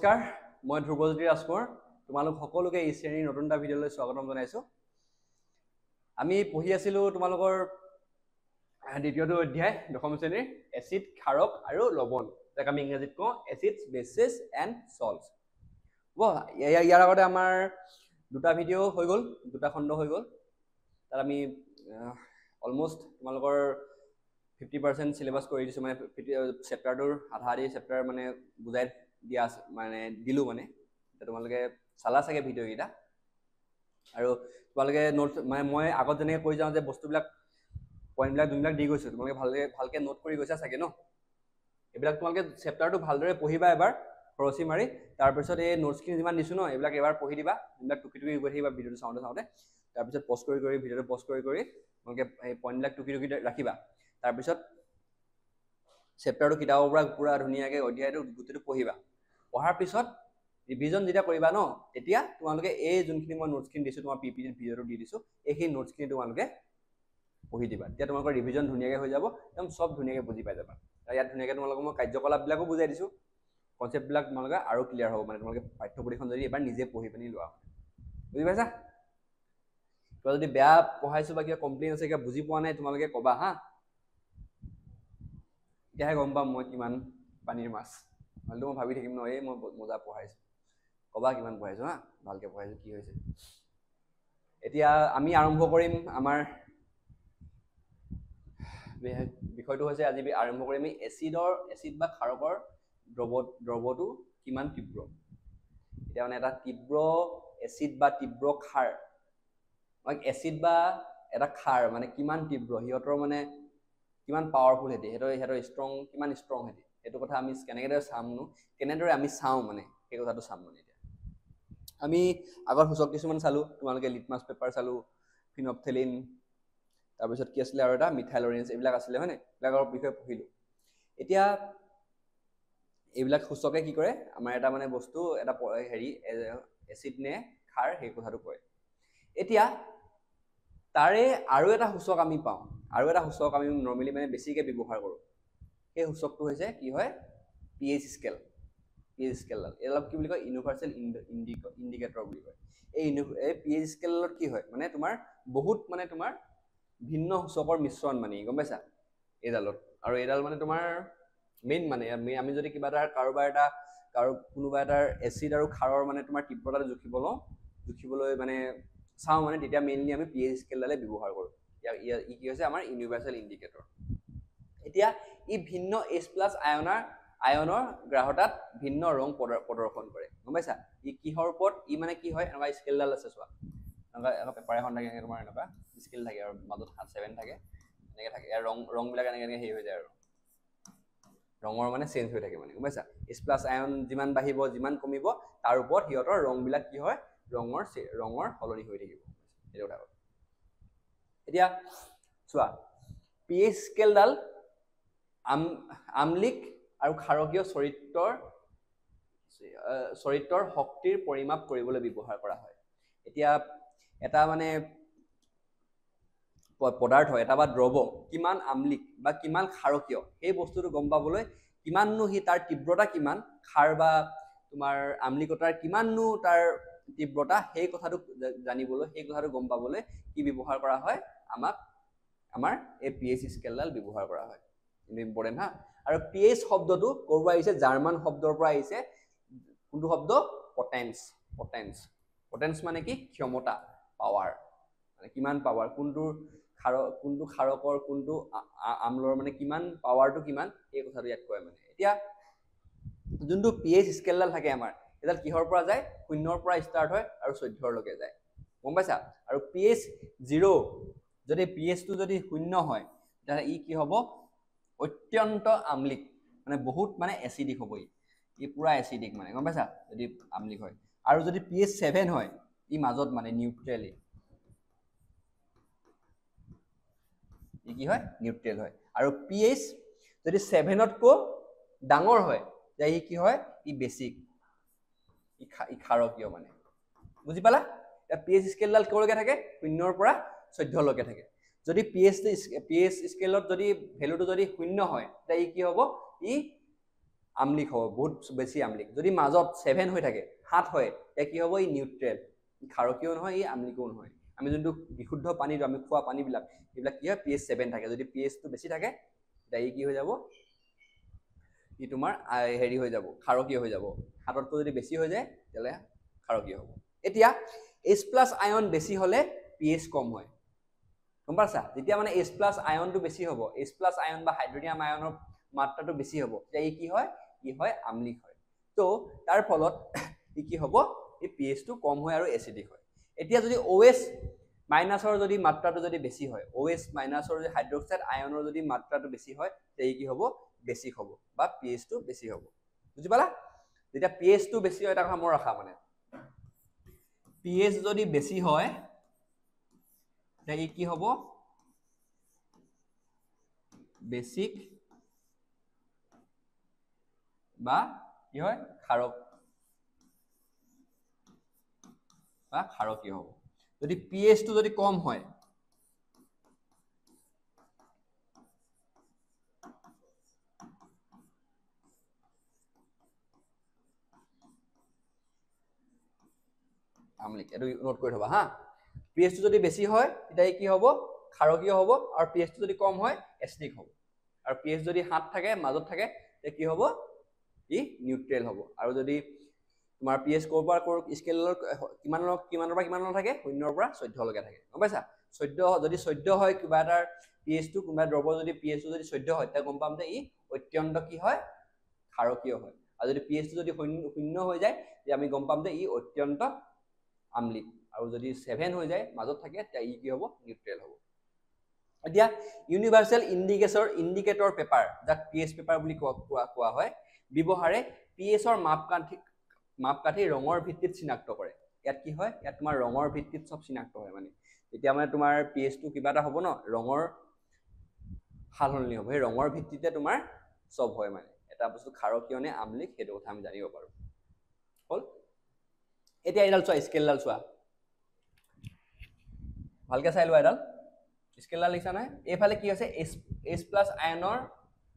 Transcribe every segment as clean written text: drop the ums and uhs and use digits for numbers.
নমস্কাৰ, মই ধ্ৰুৱজ্যোতি ৰাজকোঁৱৰ। তোমালোক সকলোকে এই শ্ৰেণীৰ নতুন এটা ভিডিঅ'লৈ স্বাগতম জনাইছোঁ। আমি পঢ়ি আছিলোঁ তোমালোকৰ দ্বিতীয়টো অধ্যায় দশম শ্ৰেণীৰ এচিড, ক্ষাৰক আৰু লৱণ, যাক আমি ইংৰাজীত কওঁ এচিডছ, বেচিছ এণ্ড চল্টছ। ইয়াৰ আগতে আমাৰ দুটা ভিডিঅ' হৈ গ'ল, দুটা খণ্ড হৈ গ'ল। তাত আমি অলমষ্ট তোমালোকৰ 50% চিলেবাছ কৰি দিছোঁ, মানে চেপ্টাৰটোৰ আধা আধি চেপ্টাৰ মানে বুজাই দিয়া মানে দিলোঁ। মানে তোমালোকে চালা চাগে ভিডিঅ'কেইটা, আৰু তোমালোকে নোটছ মানে মই আগত যেনেকৈ কৈ যাওঁ যে বস্তুবিলাক পইণ্টবিলাক যোনবিলাক দি গৈছোঁ তোমালোকে ভালকৈ নোট কৰি গৈছা চাগে ন। এইবিলাক তোমালোকে চেপ্টাৰটো ভালদৰে পঢ়িবা এবাৰ খৰচি মাৰি, তাৰপিছত এই নোটছখিনি যিমান দিছোঁ ন এইবিলাক এবাৰ পঢ়ি দিবা, যোনবিলাক টুকি টুকি গৈ থাকিবা ভিডিঅ'টো চাওঁতে। তাৰপিছত পজ কৰি ভিডিঅ'টো পজ কৰি তোমালোকে এই পইণ্টবিলাক টুকি টুকি ৰাখিবা। তাৰপিছত চেপ্টাৰটো কিতাপৰ পৰা পুৰা ধুনীয়াকৈ অধ্যায়টো গোটেইটো পঢ়িবা। পঢ়াৰ পিছত ৰিভিজন যেতিয়া কৰিবা ন, তেতিয়া তোমালোকে এই যোনখিনি মই নোটছখিনি দিছোঁ, তোমাৰ PPT ভিডিঅ'টো দি দিছোঁ, এইখিনি নোটছখিনি তোমালোকে পঢ়ি দিবা। তেতিয়া তোমালোকৰ ৰিভিজন ধুনীয়াকৈ হৈ যাব, একদম চব ধুনীয়াকৈ বুজি পাই যাবা। আৰু ইয়াত ধুনীয়াকৈ তোমালোকক মই কাৰ্যকলাপবিলাকো বুজাই দিছোঁ, কনচেপ্টবিলাক তোমালোকে আৰু ক্লিয়াৰ হ'ব। মানে তোমালোকে পাঠ্যপুথিখন যদি এবাৰ নিজে পঢ়ি পিনি লোৱা, বুজি পাইছা? কিবা যদি বেয়া পঢ়াইছোঁ বা কিবা কমপ্লেইন আছে, কিবা বুজি পোৱা নাই, তোমালোকে ক'বা হা। তেতিয়াহে গম পাম মই কিমান পানীৰ মাছ। নহ'লেতো মই ভাবি থাকিম ন, এই মই মজা পঢ়াইছোঁ। ক'বা কিমান পঢ়াইছোঁ হা, ভালকৈ পঢ়াইছোঁ, কি হৈছে। এতিয়া আমি আৰম্ভ কৰিম আমাৰ বিষয়টো হৈছে, আজি আৰম্ভ কৰিম আমি এচিড বা ক্ষাৰকৰ দ্ৰৱটো কিমান তীব্ৰ। এতিয়া মানে এটা তীব্ৰ এচিড বা তীব্ৰ ক্ষাৰ, এচিড বা এটা ক্ষাৰ মানে কিমান তীব্ৰ, সিহঁতৰ মানে কিমান পাৱাৰফুল সিহঁতি, সিহঁতৰ ষ্ট্ৰং কিমান ষ্ট্ৰং সিহঁতি, সেইটো কথা আমি কেনেদৰে আমি চাওঁ মানে সেই কথাটো চাম। মানে এতিয়া আমি আগৰ সূচক কিছুমান চালোঁ, তোমালোকে লিটমাছ পেপাৰ চালোঁ, ফিনপথেলিন, তাৰপিছত কি আছিলে আৰু এটা মিথাইল অৰেঞ্জ, এইবিলাক আছিলে হয়নে, এইবিলাকৰ বিষয়ে পঢ়িলোঁ। এতিয়া এইবিলাক সূচকে কি কৰে, আমাৰ এটা মানে বস্তু এটা হেৰি এচিড নে ক্ষাৰ সেই কথাটো কয়। এতিয়া তাৰে আৰু এটা সূচক আমি পাওঁ, আৰু এটা সূচক আমি নৰ্মেলি মানে বেছিকৈ ব্যৱহাৰ কৰোঁ। সেই সূচকটো হৈছে কি হয়, pH স্কেল। pH স্কেলডাল এইডালক কি বুলি কয়, ইউনিভাৰ্চেল ইণ্ডিকেটৰ বুলি কয়। এই pH স্কেলত কি হয়, মানে তোমাৰ বহুত মানে তোমাৰ ভিন্ন সূচকৰ মিশ্ৰণ মানে, গম পাইছা এইডালত। আৰু এইডাল মানে তোমাৰ মেইন মানে আমি যদি কিবা এটা কোনোবা এটাৰ এচিড আৰু ক্ষাৰৰ মানে তোমাৰ তীব্ৰতাটো জুখিবলৈ মানে চাওঁ মানে, তেতিয়া মেইনলি আমি pH স্কেলডালে ব্যৱহাৰ কৰোঁ। ই কি হৈছে আমাৰ ইউনিভাৰ্চেল ইণ্ডিকেটৰ। এতিয়া ই ভিন্ন H+ আয়নৰ গ্ৰাহতাত ভিন্ন ৰং প্ৰদৰ্শন কৰে, গম পাইছা। ই কিহৰ ওপৰত, ই মানে কি হয়, এনেকুৱা স্কেলডাল আছে চোৱা, এনেকুৱা পেপাৰ এখন থাকে, তোমাৰ এনেকুৱা স্কেল থাকে আৰু মাজত 7 থাকে, এনেকৈ থাকে। ইয়াৰ ৰংবিলাক এনেকৈ হেৰি হৈ যায়, আৰু ৰঙৰ মানে চেঞ্জ হৈ থাকে মানে, গম পাইছা। H+ আয়ন যিমান বাঢ়িব যিমান কমিব, তাৰ ওপৰত সিহঁতৰ ৰংবিলাক কি হয়, ৰঙৰ সলনি হৈ থাকিব, সেইটো কথা। এতিয়া চোৱা, pH স্কেলডাল আম্লিক আৰু ক্ষাৰকীয় চৰিত্ৰৰ শক্তিৰ পৰিমাপ কৰিবলৈ ব্যৱহাৰ কৰা হয়। এতিয়া এটা মানে পদাৰ্থ, এটা বা দ্ৰৱ কিমান আম্লিক বা কিমান ক্ষাৰকীয়, সেই বস্তুটো গম পাবলৈ কিমাননো তাৰ তীব্ৰতা কিমান, ক্ষাৰ বা তোমাৰ আম্লিকতাৰ কিমাননো তাৰ তীব্ৰতা, সেই কথাটো জানিবলৈ, সেই কথাটো গম পাবলৈ কি ব্যৱহাৰ কৰা হয়, আমাৰ এই pH স্কেলডাল ব্যৱহাৰ কৰা হয়। ইম্পৰ্টেণ্ট হা। আৰু pH শব্দটো ক'ৰ পৰা আহিছে, জাৰ্মান শব্দৰ পৰা আহিছে। কোনটো শব্দ, পটেন্স মানে কি, ক্ষমতা, পাৱাৰ, মানে কিমান পাৱাৰ, কোনটো ক্ষাৰকৰ কোনটো আমলৰ মানে কিমান পাৱাৰটো কিমান, এই কথাটো ইয়াত কয় মানে। এতিয়া যোনটো pH স্কেলডাল থাকে আমাৰ, এইডাল কিহৰ পৰা যায়, 0ৰ পৰা ষ্টাৰ্ট হয় আৰু 14লৈকে যায়, গম পাইছা। আৰু pH 0, যদি pH-টো যদি 0 হয়, তেতিয়াহ'লে ই কি হ'ব, অত্যন্ত আম্লিক, মানে বহুত মানে এচিডিক হ'ব। ই পুৰা এচিডিক মানে, গম পাইছা, যদি আম্লিক হয়। আৰু যদি pH 7 হয়, ই মাজত মানে নিউট্ৰেল, ই কি হয়, নিউট্ৰেল হয়। আৰু pH যদি 7তকৈ ডাঙৰ হয়, তেতিয়া ই কি হয়, ই বেছিক, ই ক্ষাৰকীয় মানে, বুজি পালা। pH স্কেলডাল ক'লৈকে থাকে, 0ৰ পৰা 14লৈকে থাকে। যদি pH স্কেলত যদি ভেলুটো যদি 0 হয়, তেতিয়া ই কি হ'ব, ই আমলিক হ'ব, বহুত বেছি আমলিক। যদি মাজত 7 হৈ থাকে, 7 হয়, তেতিয়া কি হ'ব? ই নিউট্ৰেল, ক্ষাৰকীয় নহয়, ই আমলিকো নহয়। আমি যোনটো বিশুদ্ধ পানীটো আমি খোৱা পানীবিলাক এইবিলাক কি হয়? pH 7 থাকে। যদি pH টো বেছি থাকে তেতিয়া ই কি হৈ যাব? ই তোমাৰ হেৰি হৈ যাব, ক্ষাৰকীয় হৈ যাব। 7তকৈ যদি বেছি হৈ যায় তেতিয়াহ'লে ক্ষাৰকীয় হ'ব। এতিয়া H+ আয়ন বেছি হ'লে pH কম হয়, গম পাইছা? যেতিয়া মানে H+ আয়নটো বেছি হ'ব, H+ আয়ন বা হাইড্ৰনিয়াম আয়নৰ মাত্ৰাটো বেছি হ'ব, তেতিয়া ই কি হয়? ই হয় আমলিক হয়। তো তাৰ ফলত ই কি হ'ব? এই pH টো কম হয় আৰু এচিডিক হয়। এতিয়া যদি OH মাইনাছৰ যদি মাত্ৰাটো যদি বেছি হয়, OH মাইনাছৰ যদি হাইড্ৰক্সাইড আয়নৰ যদি মাত্ৰাটো বেছি হয়, তেতিয়া ই কি হ'ব? বেছিক হ'ব বা pH টো বেছি হ'ব। বুজি পালা? যেতিয়া pH টো বেছি হয়, এটা কথা মনত ৰাখা, মানে pH যদি বেছি হয় তেতিয়া ই কি হ'ব? বেছিক বা কি হয়? ক্ষাৰক বা ক্ষাৰকীয় হ'ব। যদি pH টো যদি কম হয়, আমলিক, এইটো নোট কৰি থবা হা। pH টো যদি বেছি হয় তেতিয়া কি হ'ব? ক্ষাৰকীয় হ'ব, আৰু pH টো যদি কম হয় এচিডিক হ'ব। আৰু pH যদি 7 থাকে, মাজত থাকে, তেতিয়া কি হ'ব? ই নিউট্ৰেল হ'ব। আৰু যদি তোমাৰ pH ক'ৰ পৰা স্কেলৰ কিমানৰ পৰা কিমানৰ থাকে? 0 ৰ পৰা 14 লৈকে থাকে, গম পাইছা? 14, যদি 14 হয় কিবা এটাৰ pH টো, কোনোবা দ্ৰব্য যদি pH টো যদি 14 হয়, তেতিয়া গম পাম যে ই অত্যন্ত কি হয়? ক্ষাৰকীয় হয়। আৰু যদি pH টো যদি 0 হৈ যায়, তেতিয়া আমি গম পাম যে ই অত্যন্ত আমলিক। আৰু যদি 7 হৈ যায়, মাজত থাকে, তেতিয়া ই কি হ'ব? নিউট্ৰেল হ'ব। এতিয়া ইউনিভাৰ্চেল ইণ্ডিকেটৰ পেপাৰ, যাক pH পেপাৰ বুলি কোৱা হয়, ব্যৱহাৰে pH-ৰ মাপকাঠি ৰঙৰ ভিত্তিত চিনাক্ত কৰে। ইয়াত কি হয়? ইয়াত তোমাৰ ৰঙৰ ভিত্তিত চব চিনাক্ত হয়। মানে এতিয়া মানে তোমাৰ pH টো কিবা এটা হ'ব ন, ৰঙৰ সালসলনি হ'ব, সেই ৰঙৰ ভিত্তিতে তোমাৰ চব হয়। মানে এটা বস্তু ক্ষাৰকীয় নে আমলিক, সেইটো কথা আমি জানিব পাৰোঁ। হ'ল? এতিয়া এডাল চোৱা, স্কেলডাল চোৱা, ভালকে চাই লোৱা। এডাল স্কেলডাল লিখা নাই? এইফালে কি হৈছে? H+ আয়নৰ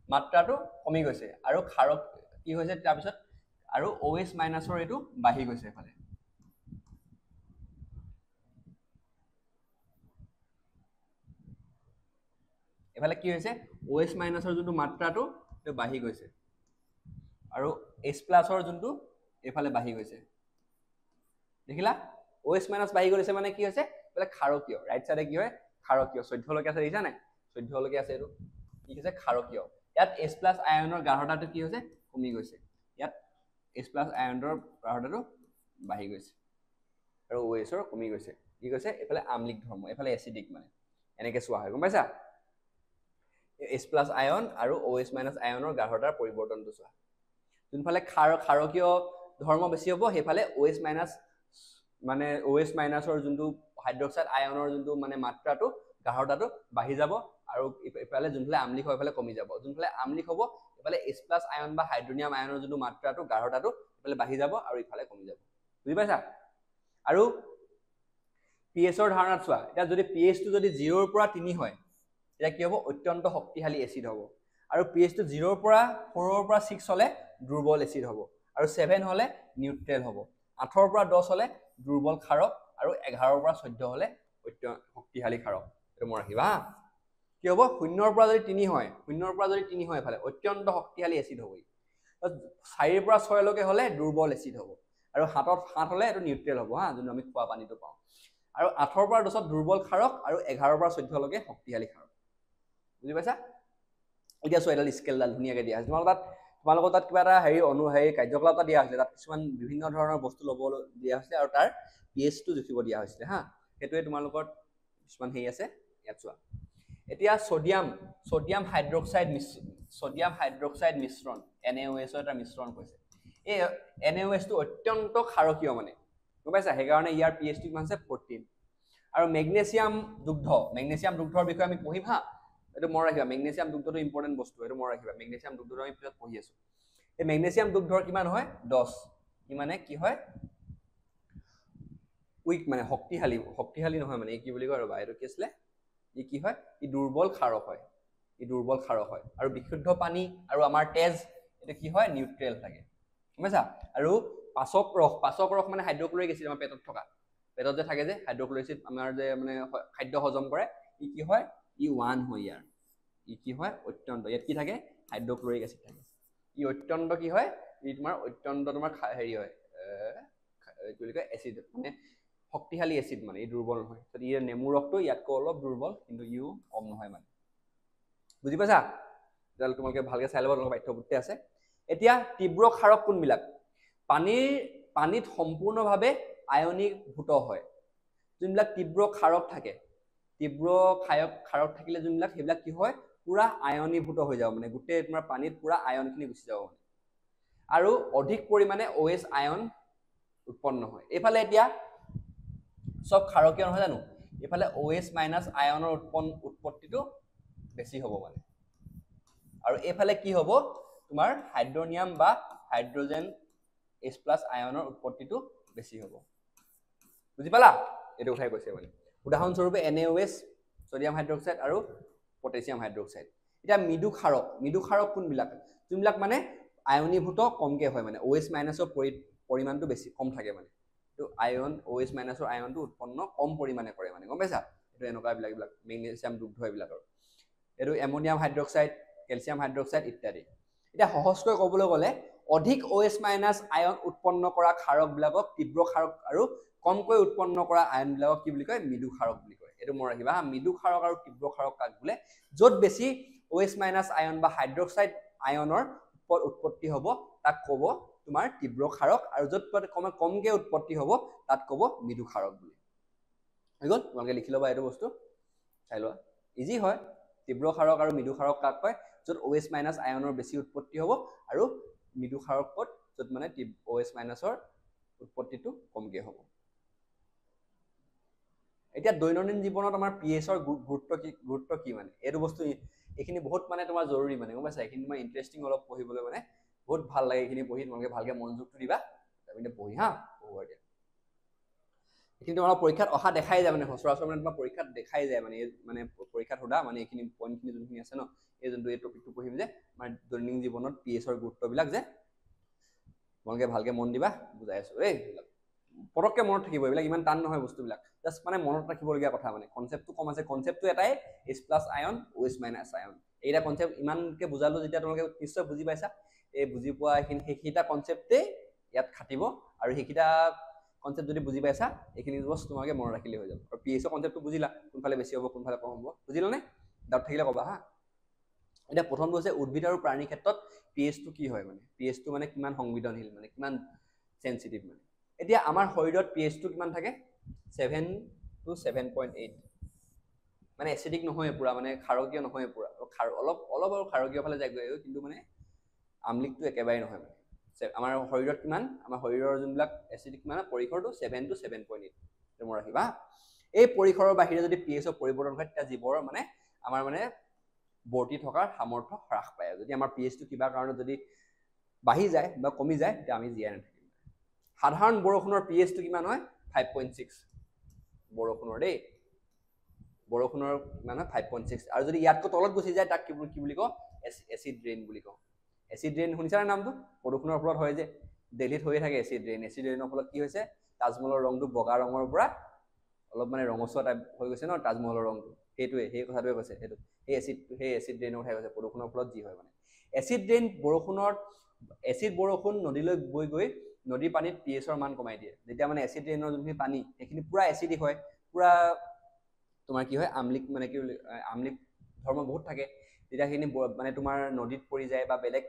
মাত্ৰাটো কমি গৈছে, আৰু ক্ষাৰক কি হৈছে? তাৰপিছত আৰু OH মাইনাছৰ এইটো বাঢ়ি গৈছে এইফালে। এইফালে কি হৈছে? OH মাইনাছৰ যোনটো মাত্ৰাটো সেইটো বাঢ়ি গৈছে, আৰু H+ৰ যোনটো এইফালে বাঢ়ি গৈছে। দেখিলা? OH মাইনাছ বাঢ়ি গৈছে মানে কি হৈছে? এইফালে ক্ষাৰকীয়। ৰাইট চাইডে কি হয়? ক্ষাৰকীয়। 14 লৈকে আছে, দেখিছা নাই? 14 লৈকে আছে, এইটো কি হৈছে? ক্ষাৰকীয়। ইয়াত H+ আয়নৰ গাঢ়তাটো কি হৈছে? কমি গৈছে। ইয়াত H+ আয়নৰ গাঢ়তাটো বাঢ়ি গৈছে, আৰু OH-ৰ কমি গৈছে। কি কৈছে? এইফালে আমলিক ধৰ্ম, এইফালে এচিডিক। মানে এনেকে চোৱা হয়, গম পাইছা? H+ আয়ন আৰু OH মাইনাছ আয়নৰ গাঢ়তাৰ পৰিৱৰ্তনটো চোৱা। যোনফালে ক্ষাৰকীয় ধৰ্ম বেছি হ'ব, সেইফালে OH মাইনাছ, মানে OH মাইনাছৰ যোনটো হাইড্ৰক্সাইড আয়নৰ যোনটো মানে মাত্ৰাটো, গাঢ়তাটো বাঢ়ি যাব, আৰু ইফালে যোনফালে আমলিক হয় এইফালে কমি যাব। যোনফালে আমলিক হ'ব এইফালে H+ আয়ন বা হাইড্ৰনিয়াম আয়নৰ যোনটো মাত্ৰাটো, গাঢ়তাটো ইফালে বাঢ়ি যাব আৰু ইফালে কমি যাব। বুজি পাইছা? আৰু pH-ৰ ধাৰণাত চোৱা। এতিয়া যদি pH টো যদি 0 ৰ পৰা 3 হয়, তেতিয়া কি হ'ব? অত্যন্ত শক্তিশালী এচিড হ'ব। আৰু pH টো 0 ৰ পৰা 4 ৰ পৰা 6 হ'লে দুৰ্বল এচিড হ'ব। আৰু 7 হ'লে নিউট্ৰেল হ'ব। 8 ৰ পৰা 10 হ'লে দুৰ্বল ক্ষাৰক, আৰু 11 ৰ পৰা 14 হ'লে অত্যন্ত শক্তিশালী ক্ষাৰক। এইটো মনত ৰাখিবা হা। কি হ'ব? 0 ৰ পৰা যদি 3 হয়, 0 ৰ পৰা যদি 3 হয়, এফালে অত্যন্ত শক্তিশালী এচিড হ'ব। 4 ৰ পৰা 6 লৈকে হ'লে দুৰ্বল এচিড হ'ব। আৰু 7 হ'লে এইটো নিউট্ৰেল হ'ব হা, যোনটো আমি খোৱা পানীটো পাওঁ। আৰু 8 ৰ পৰা 10 দুৰ্বল ক্ষাৰক, আৰু 11 ৰ পৰা 14 লৈকে শক্তিশালী ক্ষাৰক। বুজি পাইছা? এতিয়া চোৱা, এডাল স্কেলডাল ধুনীয়াকৈ দিয়া আছে। তোমালোকৰ তাত কিবা এটা কাৰ্যকলাপ এটা দিয়া হৈছে। তাত কিছুমান বিভিন্ন ধৰণৰ বস্তু ল'ব দিয়া হৈছে, আৰু তাৰ pH টো জুখিব দিয়া হৈছিলে হা। সেইটোৱে তোমালোকৰ কিছুমান আছে, ইয়াত চোৱা। এতিয়া ছডিয়াম হাইড্ৰক্সাইড মিশ্ৰণ, NaOH এটা মিশ্ৰণ কৈছে। এই NaOH টো অত্যন্ত ক্ষাৰকীয়, মানে গম পাইছা? সেইকাৰণে ইয়াৰ pH টো কিমান আছে? 14। আৰু মেগনেছিয়াম দুগ্ধৰ বিষয়ে আমি পঢ়িম হা। এইটো মনত ৰাখিবা, মেগনেছিয়াম দুগ্ধটো ইম্পৰ্টেণ্ট বস্তু, এইটো মনত ৰাখিবা। মেগনেছিয়াম দুগ্ধটো আমি পিছত পঢ়ি আছো। এই মেগনেছিয়াম দুগ্ধৰ কিমান হয়? 10। ই মানে কি হয়? উইক, মানে শক্তিশালী নহয়। মানে কি বুলি কয় ৰবা, এইটো কি আছিলে? ই কি হয়? ই দুৰ্বল ক্ষাৰক হয়। আৰু বিশুদ্ধ পানী আৰু আমাৰ তেজ, এটা কি হয় নিউট্ৰেল থাকে বুজিছা আৰু পাচক ৰস মানে হাইড্ৰক্লৰিক এচিড আমাৰ পেটত থকা পেটত যে থাকে যে হাইড্ৰক্লৰিক এচিড আমাৰ যে মানে খাদ্য হজম কৰে ই কি হয় ই 1 হয় ইয়াৰ ই কি হয় অত্যন্ত ইয়াত কি থাকে হাইড্ৰক্লৰিক এচিড থাকে ই অত্যন্ত কি হয় ই তোমাৰ অত্যন্ত তোমাৰ হেৰি হয় কি বুলি কয় এচিড মানে শক্তিশালী এচিড মানে ই দুৰ্বল নহয় তো ইয়াৰ নেমু ৰসটো ইয়াতকৈ অলপ দুৰ্বল কিন্তু ইও কম নহয় মানে বুজি পাইছা তেল তোমালোকে ভালকে চাই ল'ব তোমালোকৰ পাঠ্যপুথিতে আছে এতিয়া তীব্ৰ ক্ষাৰক কোনবিলাক পানীত সম্পূৰ্ণভাৱে আয়নীভূত হয় যোনবিলাক তীব্ৰ ক্ষাৰক থাকে তীব্ৰ ক্ষাৰক থাকিলে যোনবিলাক সেইবিলাক কি হয় পুৰা আয়নীভূত হৈ যাব মানে গোটেই তোমাৰ পানীত পুৰা আয়নখিনি গুচি যাব মানে আৰু অধিক পৰিমাণে OH আয়ন উৎপন্ন হয় এইফালে এতিয়া সব ক্ষাৰকীয় নহয় জানো এইফালে OH মাইনাছ আয়নৰ উৎপত্তিটো বেছি হ'ব মানে আৰু এইফালে কি হ'ব তোমাৰ হাইড্ৰনিয়াম বা হাইড্ৰজেন H+ আয়নৰ উৎপত্তিটো বেছি হ'ব বুজি পালা এটো উঠাই কৈছে মানে উদাহৰণস্বৰূপে NaOH সোডিয়াম হাইড্ৰক্সাইড আৰু পটাছিয়াম হাইড্ৰক্সাইড এটা মৃদু ক্ষাৰক কোনবিলাক যোনবিলাক মানে আয়নীভূত কমকে হয় মানে OH মাইনাছৰ পৰিমাণটো বেছি কম থাকে মানে তো আয়ন OH মাইনাছৰ আয়নটো উৎপন্ন কম পৰিমাণে কৰে মানে গম পাইছা এটো এনেকুৱা বিলাক মেগনেছিয়াম দুগ্ধ এইবিলাকৰ এটো এমোনিয়াম হাইড্ৰক্সাইড ক্যালসিয়াম হাইড্ৰক্সাইড ইত্যাদি এটা সহজকৈ ক'বলৈ গ'লে অধিক OH মাইনাছ আয়ন উৎপন্ন কৰা ক্ষাৰকবিলাকক তীব্ৰ ক্ষাৰক আৰু কমকৈ উৎপন্ন কৰা আয়নবিলাকক কি বুলি কয় মৃদু ক্ষাৰক বুলি কয় এটো মনত ৰাখিবা মৃদু ক্ষাৰক আৰু তীব্ৰ ক্ষাৰক কাক বোলে য'ত বেছি OH মাইনাছ আয়ন বা হাইড্ৰক্সাইড আয়নৰ উৎপত্তি হ'ব তাক ক'ব তোমাৰ তীব্ৰ ক্ষাৰক আৰু য'ত কমকে উৎপত্তি হ'ব তাক ক'ব মৃদু ক্ষাৰক বুলি হৈ গ'ল তোমালোকে লিখি ল'বা এইটো বস্তু চাই লোৱা ইজি হয় তীব্ৰ ক্ষাৰক আৰু মৃদু ক্ষাৰক কাক কয় য'ত OH মাইনাছ আয়নৰ বেছি উৎপত্তি হ'ব আৰু মৃদু ক্ষাৰকত য'ত মানে OH মাইনাছৰ উৎপত্তিটো কমকে হ'ব এতিয়া দৈনন্দিন জীৱনত আমাৰ pHৰ গুৰুত্ব কি মানে এইটো বস্তু এইখিনি বহুত মানে তোমাৰ জৰুৰী মানে গম পাইছা এইখিনি তোমাৰ ইন্টাৰেষ্টিং অলপ পঢ়িবলৈ মানে বহুত ভাল লাগে এইখিনি পঢ়ি তোমালোকে ভালকে মনোযোগটো দিবা তাৰপিছত পঢ়ি হা পঢ়িবা দিয়া এইখিনি তোমাৰ পৰীক্ষাত অহা দেখাই যায় মানে সচৰাচৰ মানে তোমাৰ পৰীক্ষাত দেখাই যায় মানে পৰীক্ষাত সোধা মানে এইখিনি পইণ্টখিনি যোনখিনি আছে ন এই যোনটো এই টপিকটো পঢ়িম যে আমাৰ দৈনন্দিন জীৱনত pHৰ গুৰুত্ববিলাক যে তোমালোকে ভালকে মন দিবা বুজাই আছো এইবিলাক পৰককে মনত থাকিব এইবিলাক ইমান টান নহয় বস্তুবিলাক জাস্ট মানে মনত ৰাখিবলগীয়া কথা মানে কনসেপ্টটো কম আছে কনসেপ্টটো এটাই H+ আয়ন OH মাইনাছ আয়ন এইটা কনসেপ্ট ইমানকে বুজালো যেতিয়া তোমালোকে নিশ্চয় বুজি পাইছা এই বুজি পোৱা সেইটা কনসেপ্টে ইয়াত খাটিব আৰু সেইটা কনসেপ্ট যদি বুজি পাইছা এইখিনি বস্তু তোমালোকে মনত ৰাখিলে হৈ যাব আৰু pHৰ কনসেপ্টটো বুজিলা কোনফালে বেছি হ'ব কোনফালে কম হ'ব বুজিলানে ডাউট থাকিলে ক'বা হা এটা প্ৰথমটো হৈছে উদ্ভিদ আৰু প্ৰাণীৰ ক্ষেত্ৰত pHটো কি হয় মানে pHটো মানে কিমান সংবেদনশীল মানে কিমান সেনসিটিভ মানে এতিয়া আমাৰ শৰীৰত pHটো কিমান থাকে 7 to 7.8 মানে এসিডিক নহয় পুৰা মানে ক্ষাৰকীয় নহয় পুৰা অলপ আৰু ক্ষাৰকীয় ফালে যায় কিন্তু মানে আমলিকটো একেবাৰে নহয় মানে আমাৰ শৰীৰত কিমান আমাৰ শৰীৰৰ যোনবিলাক এসিডিক মানে পৰিসৰটো 7 to 7.8 তুমি ৰাখিবা এই পৰিসৰৰ বাহিৰে যদি pHৰ পৰিৱৰ্তন হয় তেতিয়া জীৱৰ মানে আমাৰ মানে বৰ্তি থকাৰ সামৰ্থ্য হ্ৰাস পায় যদি আমাৰ pHটো কিবা কাৰণত যদি বাঢ়ি যায় বা কমি যায় তেতিয়া আমি জীয়াই নাথাকিম সাধাৰণ বৰষুণৰ pHটো কিমান হয় 5.6 বৰষুণৰ দেই বৰষুণৰ কিমান হয় 5.6 আৰু যদি ইয়াতকৈ তলত গুচি যায় তাক কি বুলি কওঁ এসিড ৰেইন বুলি কওঁ এসিড ৰেইন শুনিছা নামটো প্ৰদূষণৰ ফলত হয় যে দিল্লীত হৈ থাকে এসিড ৰেইনৰ ফলত কি হৈছে তাজমহলৰ ৰংটো বগা ৰঙৰ পৰা অলপ মানে ৰঙচুৱা টাইপ হৈ গৈছে ন তাজমহলৰ ৰংটো সেইটোৱে সেই কথাটোৱে কৈছে সেইটো সেই এসিড ৰেইনৰ কথা কৈছে প্ৰদূষণৰ ফলত যি হয় মানে এসিড ৰেইন এসিড বৰষুণ নদীলৈ বৈ গৈ নদীৰ পানীত pHৰ মান কমাই দিয়ে যেতিয়া মানে এসিড ৰেইনৰ যোনখিনি পানী সেইখিনি পুৰা এসিডিক হয় পুৰা তোমাৰ কি হয় আমলিক মানে কি আমলিক ধৰ্ম বহুত থাকে তেতিয়া সেইখিনি মানে তোমাৰ নদীত পৰি যায় বা বেলেগ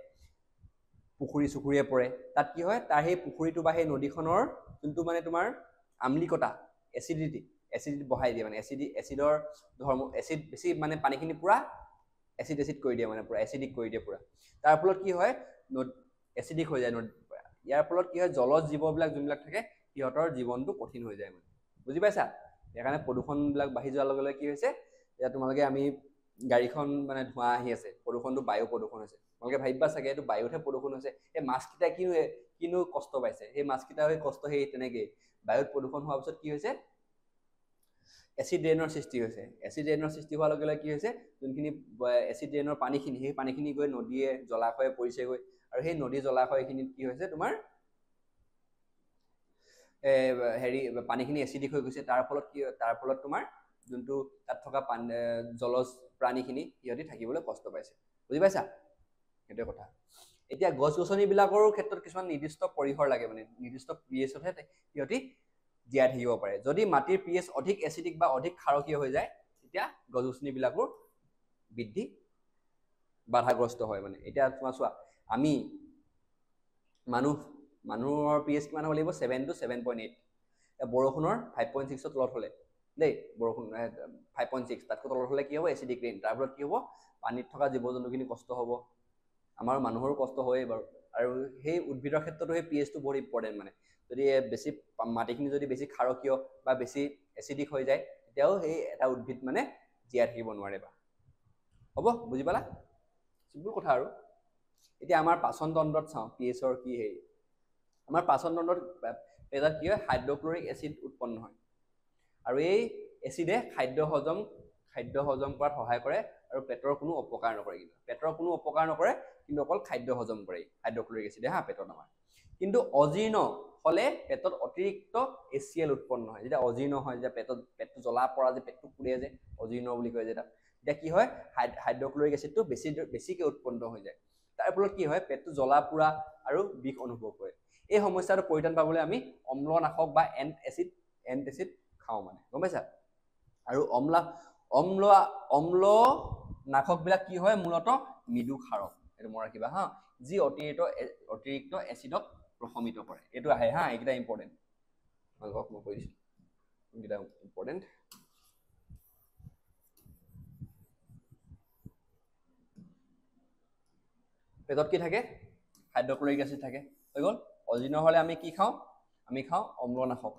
পুখুৰীয়ে পৰে তাত কি হয় তাৰ সেই পুখুৰীটো বা সেই নদীখনৰ যোনটো মানে তোমাৰ আমলিকতা এসিডিটি বঢ়াই দিয়ে মানে এসিডৰ ধৰ্ম এসিড বেছি মানে পানীখিনি পুৰা এসিড কৰি দিয়ে মানে পুৰা এসিডিক কৰি দিয়ে পুৰা তাৰ ফলত কি হয় এসিডিক হৈ যায় ইয়াৰ ফলত কি হয় জলজ জীৱবিলাক যোনবিলাক থাকে সিহঁতৰ জীৱনটো কঠিন হৈ যায় মানে বুজি পাইছা সেইকাৰণে প্ৰদূষণবিলাক বাঢ়ি যোৱাৰ লগে লগে কি হৈছে এতিয়া তোমালোকে আমি গাড়ীখন মানে ধোঁৱা আহি আছে প্ৰদূষণটো বায়ু প্ৰদূষণ হৈছে তোমালোকে ভাবিবা চাগে এইটো বায়ুতহে প্ৰদূষণ হৈছে এই মাছকেইটা কিনো কষ্ট পাইছে সেই মাছকেইটা হৈ কষ্ট সেই তেনেকেই বায়ুত প্ৰদূষণ হোৱাৰ পিছত কি হৈছে এচিড ৰেইনৰ সৃষ্টি হৈছে। এচিড ৰেইনৰ সৃষ্টি হোৱাৰ লগে লগে কি হৈছে, যোনখিনি এচিড ৰেইনৰ পানীখিনি, সেই পানীখিনি গৈ নদীয়ে জলাশয়ে পৰিছেগৈ, আৰু সেই নদী জলাশয়খিনিত কি হৈছে তোমাৰ হেৰি পানীখিনি এচিডিক হৈ গৈছে। তাৰ ফলত তোমাৰ যোনটো তাত থকা জলজ প্ৰাণীখিনি সিহঁতি থাকিবলৈ কষ্ট পাইছে। বুজি পাইছা? সেইটোৱে কথা। এতিয়া গছ গছনিবিলাকৰো ক্ষেত্ৰত কিছুমান নিৰ্দিষ্ট পৰিসৰ লাগে, মানে নিৰ্দিষ্ট পিএইচতহে সিহঁতি জীয়াই থাকিব পাৰে। যদি মাটিৰ পিএইচ অধিক এচিডিক বা অধিক ক্ষাৰকীয় হৈ যায়, তেতিয়া গছ গছনিবিলাকৰ বৃদ্ধি বাধাগ্ৰস্ত হয়। মানে এতিয়া তোমাৰ চোৱা, আমি মানুহৰ পিএইচ কিমান হ'ব লাগিব? 7 to 7.8। বৰষুণৰ 5.6ৰ তলত হ'লে দেই, বৰষুণ 5.6 তাতকৈ তলত হ'লে কি হ'ব? Acidic rain. তাৰ ফলত কি হ'ব? পানীত থকা জীৱ জন্তুখিনি কষ্ট হ'ব, আমাৰ মানুহৰো কষ্ট হয়েই বাৰু। আৰু সেই উদ্ভিদৰ ক্ষেত্ৰতো সেই পিএইচটো বহুত ইম্পৰ্টেণ্ট। মানে যদি বেছি মাটিখিনি যদি বেছি ক্ষাৰকীয় বা বেছি এচিডিক হৈ যায়, তেতিয়াও সেই এটা উদ্ভিদ মানে জীয়াই থাকিব নোৱাৰে। বা হ'ব, বুজি পালা? চিম্পুল কথা আৰু। এতিয়া আমাৰ পাচন তন্ত্ৰত চাওঁ পিএইচৰ কি হেৰি। আমাৰ পাচন তন্ত্ৰত পেটত কি হয়? হাইড্ৰক্লৰিক এচিড উৎপন্ন হয়, আৰু এই এচিডে খাদ্য হজম কৰাত সহায় কৰে, আৰু পেটৰ কোনো অপকাৰ নকৰে। কিন্তু পেটৰ কোনো অপকাৰ নকৰে, কিন্তু অকল খাদ্য হজম কৰে হাইড্ৰক্লৰিক এচিডে পেটত আমাৰ। কিন্তু অজীৰ্ণ হ'লে পেটত অতিৰিক্ত HCl উৎপন্ন হয়। যেতিয়া অজীৰ্ণ হয়, যেতিয়া পেটটো জ্বলা পৰা, যে পেটটো পুৰে, যে অজীৰ্ণ বুলি কয় যেটা, তেতিয়া কি হয়? হাইড্ৰক্লৰিক এচিডটো বেছিকৈ উৎপন্ন হৈ যায়। তাৰ ফলত কি হয়? পেটটো জ্বলা পোৰা আৰু বিষ অনুভৱ কৰে। এই সমস্যাটো পৰিত্ৰাণ পাবলৈ আমি অম্লনাশক বা এণ্টাচিড খাওঁ, মানে গম পাইছা? আৰু অম্লনাশকবিলাক কি হয়? মূলতঃ মৃদু ক্ষাৰক, এইটো মনত ৰাখিবা হা, যি অতিৰিক্ত এচিডক প্ৰশমিত কৰে। এইটো আহে হা, এইকেইটা ইম্পৰ্টেণ্ট, মই কৈ দিছোঁ, এইকেইটা ইম্পৰ্টেণ্ট। পেটত কি থাকে? হাইড্ৰক্লৰিক এচিড থাকে। হৈ গ'ল। অজীৰ্ণ হ'লে আমি কি খাওঁ? আমি খাওঁ অম্লনাশক।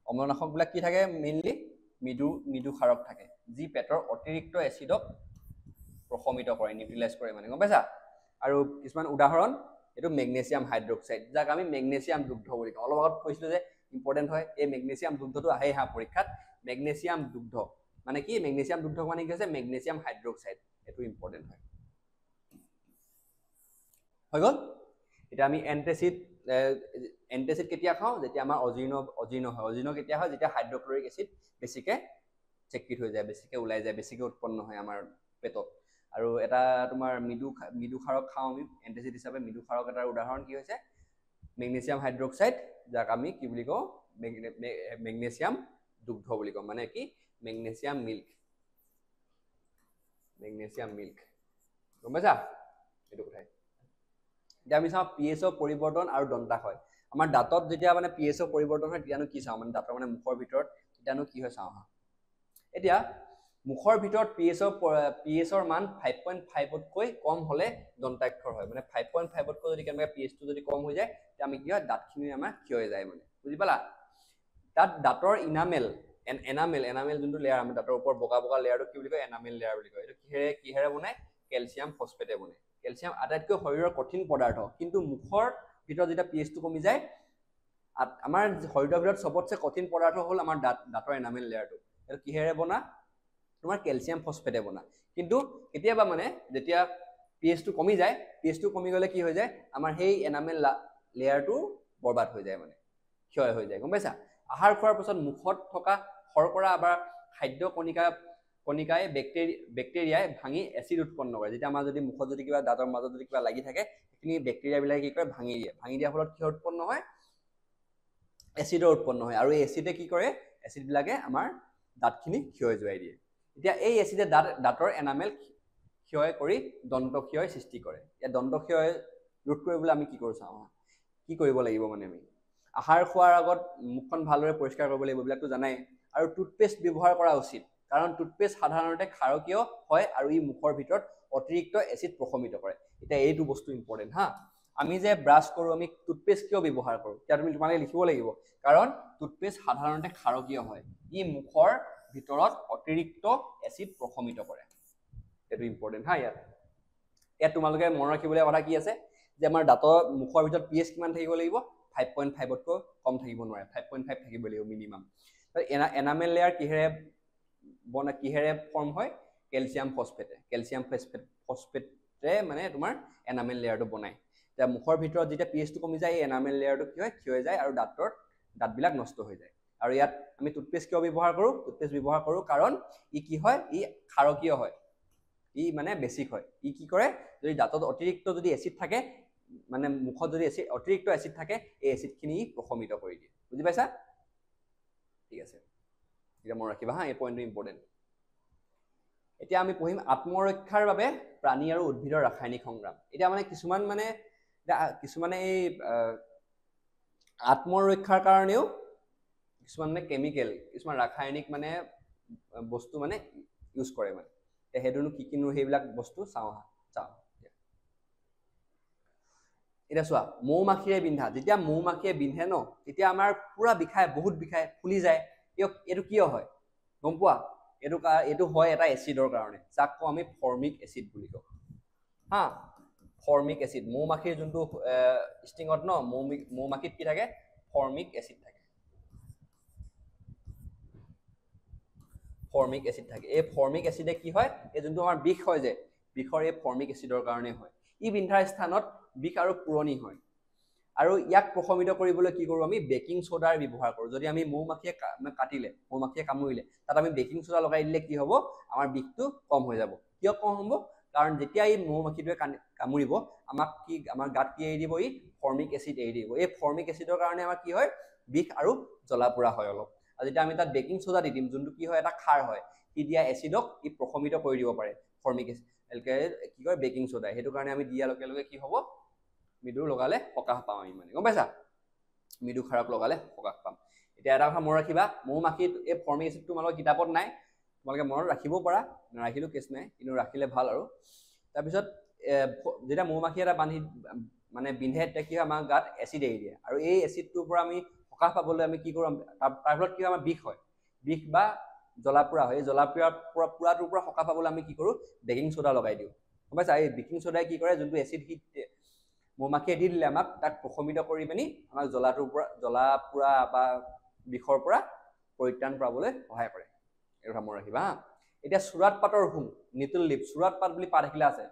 অম্লনাশকবিলাক কি থাকে? মেইনলি মৃদু ক্ষাৰক থাকে, যি পেটৰ অতিৰিক্ত এচিডক প্ৰশমিত কৰে, নিউট্ৰেলাইজ কৰে, মানে গম পাইছা? আৰু কিছুমান উদাহৰণ, এইটো মেগনেছিয়াম হাইড্ৰক্সাইড, যাক আমি মেগনেছিয়াম দুগ্ধ বুলি কওঁ। অলপ আগত কৈছিলোঁ যে ইম্পৰ্টেণ্ট হয়। এই মেগনেছিয়াম দুগ্ধটো আহেই হা পৰীক্ষাত। মেগনেছিয়াম দুগ্ধ মানে কি? মেগনেছিয়াম দুগ্ধ মানে কি হৈছে? Magnesium hydroxide. এইটো ইম্পৰ্টেণ্ট হয়। হৈ গ'ল। এতিয়া আমি এণ্টাচিড কেতিয়া খাওঁ? যেতিয়া আমাৰ অজীৰ্ণ হয়। অজীৰ্ণ কেতিয়া হয়? যেতিয়া হাইড্ৰক্লৰিক এচিড বেছিকৈ চেক্ৰিট হৈ যায়, বেছিকৈ ওলাই যায়, বেছিকৈ উৎপন্ন হয় আমাৰ পেটত। আৰু এটা তোমাৰ মৃদু ক্ষাৰক খাওঁ আমি এণ্টাচিড হিচাপে। মৃদু ক্ষাৰক এটাৰ উদাহৰণ কি হৈছে? মেগনেছিয়াম হাইড্ৰক্সাইড, যাক আমি কি বুলি কওঁ? মেগনেছিয়াম দুগ্ধ বুলি কওঁ। মানে কি? Magnesium milk. গম পাইছা? এইটো কথাই। এতিয়া আমি চাওঁ পিএইচৰ পৰিৱৰ্তন আৰু দন্তাশয়। আমাৰ দাঁতত যেতিয়া মানে পিএইচৰ পৰিৱৰ্তন হয়, তেতিয়ানো কি চাওঁ? মানে দাঁতৰ মানে মুখৰ ভিতৰত তেতিয়ানো কি হয় চাওঁ হা। এতিয়া মুখৰ ভিতৰত পিএইচৰ মান 5.5তকৈ কম হ'লে দন্তাক্ষৰ হয়। মানে 5.5তকৈ যদি কেনেবাকৈ পিএইচটো যদি কম হৈ যায়, তেতিয়া আমি কি হয়? দাঁতখিনি আমাৰ ক্ষয় হৈ যায়, মানে বুজি পালা? তাত দাঁতৰ এনামেল যোনটো লেয়াৰ, আমি দাঁতৰ ওপৰত বগা লেয়াৰটো কি বুলি কয়? এনামেল লেয়াৰ বুলি কয়। এইটো কিহেৰে বনায়? কেলছিয়াম ফচফেটে বনায়। কেলছিয়াম আটাইতকৈ শৰীৰৰ কঠিন পদাৰ্থ, কিন্তু মুখৰ ভিতৰত যেতিয়া পিএইচটো কমি যায়, আমাৰ শৰীৰৰ ভিতৰত চবতছে কঠিন পদাৰ্থ হ'ল আমাৰ দাঁতৰ এনামেল লেয়াৰটো। এইটো কিহেৰে বনা? তোমাৰ কেলছিয়াম ফচফেটে বনা। কিন্তু কেতিয়াবা মানে যেতিয়া পিএইচটো কমি যায়, পিএইচটো কমি গ'লে কি হৈ যায়? আমাৰ সেই এনামেল লেয়াৰটো বৰবাদ হৈ যায়, মানে ক্ষয় হৈ যায়। গম পাইছা? আহাৰ খোৱাৰ পিছত মুখত থকা শৰ্কৰা বা খাদ্য কণিকাই বেক্টেৰিয়াই ভাঙি এচিড উৎপন্ন কৰে। যেতিয়া আমাৰ যদি মুখত যদি কিবা দাঁতৰ মাজত যদি কিবা লাগি থাকে, সেইখিনি বেক্টেৰিয়াবিলাকে কি কৰে? ভাঙি দিয়ে। ভাঙি দিয়াৰ ফলত কি উৎপন্ন হয়? এচিডৰ উৎপন্ন হয়। আৰু এই এচিডে কি কৰে? এচিডবিলাকে আমাৰ দাঁতখিনি ক্ষয় যোৱাই দিয়ে। এতিয়া এই এচিডে দাঁতৰ এনামেল ক্ষয় কৰি দন্তক্ষয় সৃষ্টি কৰে। এতিয়া দন্তক্ষয় ৰোধ কৰিবলৈ আমি কি কৰোঁ চাওঁ। কি কৰিব লাগিব? মানে আমি আহাৰ খোৱাৰ আগত মুখখন ভালদৰে পৰিষ্কাৰ কৰিব লাগিব, এইবিলাকতো জানাই। আৰু টুথপেষ্ট ব্যৱহাৰ কৰা উচিত, কাৰণ টুথপেষ্ট সাধাৰণতে ক্ষাৰকীয় হয় আৰু ই মুখৰ ভিতৰত অতিৰিক্ত এচিড প্ৰশমিত কৰে। এতিয়া এইটো বস্তু ইম্পৰ্টেণ্ট হা। আমি যে ব্ৰাছ কৰোঁ, আমি টুথপেষ্ট কিয় ব্যৱহাৰ কৰোঁ? এতিয়া তোমালোকে লিখিব লাগিব, কাৰণ টুথপেষ্ট সাধাৰণতে ক্ষাৰকীয় হয়। ই মুখৰ ভিতৰত অতিৰিক্ত এচিড প্ৰশমিত কৰে। এইটো ইম্পৰ্টেণ্ট হা। ইয়াত তোমালোকে মনত ৰাখিবলগীয়া কথা কি আছে? যে আমাৰ দাঁতৰ মুখৰ ভিতৰত পিএইচ কিমান থাকিব লাগিব? 5.5তকৈ কম থাকিব নোৱাৰে। 5.5 থাকিব লাগিব মিনিমাম। এনামেল লেয়াৰ কিহেৰে কিহেৰে ফৰ্ম হয় কেলছিয়াম ফসফেটে মানে তোমাৰ এনামেল লেয়াৰটো বনায় এতিয়া মুখৰ ভিতৰত যেতিয়া পিএইচটো কমি যায় এই এনামেল লেয়াৰটো কি হয় ক্ষয় যায় আৰু দাঁতবিলাক নষ্ট হৈ যায় আৰু ইয়াত আমি টুথপেষ্ট কিয় ব্যৱহাৰ কৰোঁ টুথপেষ্ট ব্যৱহাৰ কৰোঁ কাৰণ ই কি হয় ই ক্ষাৰকীয় হয় ই মানে বেছিক হয় ই কি কৰে যদি দাঁতত অতিৰিক্ত যদি এচিড থাকে মানে মুখত যদি অতিৰিক্ত এচিড থাকে এই এচিডখিনি প্ৰশমিত কৰি দিয়ে বুজি পাইছা ঠিক আছে এতিয়া মনত ৰাখিবা হা এই পইণ্টটো ইম্পৰ্টেণ্ট এতিয়া আমি পঢ়িম আত্মৰক্ষাৰ বাবে প্ৰাণী আৰু উদ্ভিদৰ ৰাসায়নিক সংগ্ৰাম এতিয়া মানে কিছুমানে এই আত্মৰক্ষাৰ কাৰণেও কিছুমান মানে কেমিকেল কিছুমান ৰাসায়নিক মানে বস্তু মানে ইউজ কৰে মানে সেইটোনো কি কিনো সেইবিলাক বস্তু চাওঁ এতিয়া চোৱা মৌমাখিৰে বিন্ধা যেতিয়া মৌমাখিয়ে বিন্ধে ন তেতিয়া আমাৰ পুৰা বিষায় বহুত বিষায় ফুলি যায় এইটো কিয় হয় গম পোৱা এইটো হয় এটা এচিডৰ কাৰণে যাক কওঁ আমি ফৰ্মিক এচিড বুলি কওঁ হা ফৰ্মিক এচিড মৌমাখিৰ যোনটো ষ্টিঙত ন মৌমাখিত কি থাকে ফৰ্মিক এচিড থাকে এই ফৰ্মিক এচিডে কি হয় এই যোনটো আমাৰ বিষ হয় যে বিষৰ এই ফৰ্মিক এচিডৰ কাৰণে হয় ই বিন্ধাৰ স্থানত বিষ আৰু পুৰণি হয় আৰু ইয়াক প্ৰশমিত কৰিবলৈ কি কৰোঁ আমি বেকিং সোডাৰ ব্যৱহাৰ কৰোঁ যদি আমি মৌমাখিয়ে কামুৰিলে তাত আমি বেকিং সোডা লগাই দিলে কি হ'ব আমাৰ বিষটো কম হৈ যাব কিয় কম হ'ব কাৰণ যেতিয়া এই মৌমাখিটোৱে কামুৰিব আমাৰ গাত কি এৰি দিব ই ফৰ্মিক এচিড এৰি দিব এই ফৰ্মিক এচিডৰ কাৰণে আমাৰ কি হয় বিষ আৰু জ্বলা পোৰা হয় অলপ আৰু যেতিয়া আমি তাত বেকিং সোডা দি দিম যোনটো কি হয় এটা খাৰ হয় সি দিয়া এচিডক ই প্ৰশমিত কৰি দিব পাৰে ফৰ্মিক এচিড কি কয় বেকিং সোডা সেইটো কাৰণে আমি দিয়াৰ লগে লগে কি হ'ব মৃদু লগালে সকাহ পাম আমি মানে গম পাইছা মৃদু খাৰক লগালে সকাহ পাম এতিয়া এটা কথা মনত ৰাখিবা মৌমাখিত এই ফৰ্মিক এচিডটো তোমালোকৰ কিতাপত নাই তোমালোকে মনত ৰাখিবও পাৰা নাৰাখিলেও কেছ নাই কিন্তু ৰাখিলে ভাল আৰু তাৰপিছত যেতিয়া মৌমাখি এটা মানে বিন্ধে তেতিয়া কি হয় আমাৰ গাত এচিড এৰি দিয়ে আৰু এই এচিডটোৰ পৰা আমি সকাহ পাবলৈ আমি কি কৰোঁ তাৰ ফলত কি হয় আমাৰ বিষ বা জ্বলা পোৰা হয় এই জ্বলা পোৰাটোৰ পৰা সকাহ পাবলৈ আমি কি কৰোঁ বেকিং সোডা লগাই দিওঁ গম পাইছা এই বেকিং সোডাই কি কৰে যোনটো এচিড হিট মৌমাখিয়ে দি দিলে আমাক তাক প্ৰশমিত কৰি পিনি আমাক জ্বলা পোৰা বা বিষৰ পৰা পৰিত্ৰাণ পাবলৈ সহায় কৰে এই কথা মনত ৰাখিবা হা এতিয়া চুৰাট পাতৰ হুম নিটল লিপ চুৰাট পাত বুলি পাত এখিলা আছে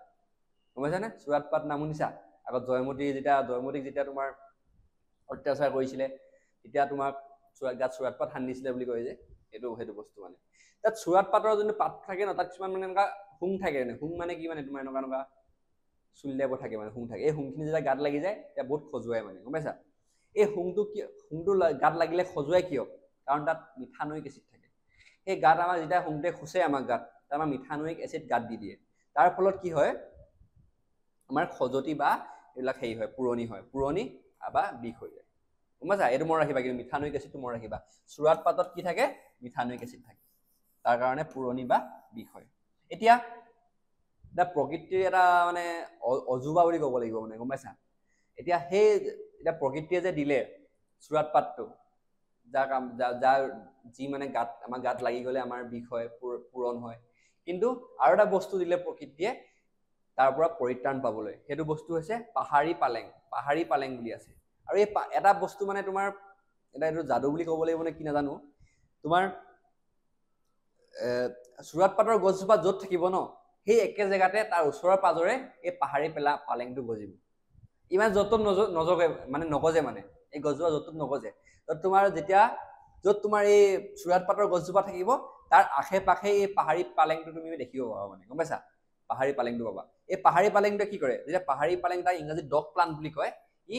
গম পাইছানে চুৰাট পাত নাম শুনিছা আগত জয়মতীক যেতিয়া তোমাৰ অত্যাচাৰ কৰিছিলে তেতিয়া তোমাক গাত চুৰাট পাত সান্দিছিলে বুলি কয় যে সেইটো বস্তু মানে তাত চুৰাট পাতৰ যোনটো পাত থাকে ন তাত কিছুমান মানে এনেকুৱা হুং থাকে হুং মানে কি মানে তোমাৰ এনেকুৱা চুলি টাইপৰ থাকে মানে হুং থাকে এই হুংখিনি যেতিয়া গাত লাগি যায় তেতিয়া বহুত খজুৱাই মানে গম পাইছা এই হুংটো গাত লাগিলে খজুৱাই কিয় কাৰণ তাত মিথানয়িক এচিড থাকে সেই গাত আমাৰ যেতিয়া হুংটোৱে খুচে আমাৰ গাত তাত আমাৰ মিথানয়িক এচিড গাত দি দিয়ে তাৰ ফলত কি হয় আমাৰ খজতি বা এইবিলাক হেৰি হয় পুৰণি বা বিষ হৈ যায় গম পাইছা এইটো মনত ৰাখিবা কিন্তু মিথানয়িক এচিডটো মনত ৰাখিবা চুৰাট পাতত কি থাকে মিথানয়িক এচিড থাকে তাৰ কাৰণে পুৰণি বা বিষ হয় এতিয়া প্ৰকৃতিৰ এটা মানে অজুবা বুলি ক'ব লাগিব মানে গম পাইছা এতিয়া প্ৰকৃতিয়ে যে দিলে চুৰাট পাতটো যাৰ যি মানে আমাৰ গাত লাগি গ'লে আমাৰ বিষ হয় পূৰণ হয় কিন্তু আৰু এটা বস্তু দিলে প্ৰকৃতিয়ে তাৰ পৰা পৰিত্ৰাণ পাবলৈ সেইটো বস্তু হৈছে পাহাৰী পালেং বুলি আছে আৰু এই এটা বস্তু মানে তোমাৰ এইটো যাদু বুলি ক'ব লাগিব নে কি নাজানো তোমাৰ চুৰাট পাতৰ গছজোপা য'ত থাকিব ন সেই একে জেগাতে তাৰ ওচৰৰ পাজৰে এই পাহাৰী পালেংটো গজিব ইমান য'ত নগজে মানে এই গছজোপা য'ত নগজে তোমাৰ যেতিয়া য'ত তোমাৰ এই চুৰাট পাতৰ গছজোপা থাকিব তাৰ আশে পাশে এই পাহাৰী পালেংটো তুমি দেখিব পাবা মানে গম পাইছা পাহাৰী পালেংটো পাবা এই পাহাৰী পালেংটোৱে কি কৰে যেতিয়া পাহাৰী পালেং তাৰ ইংৰাজীত ডগ প্লান্ট বুলি কয় ই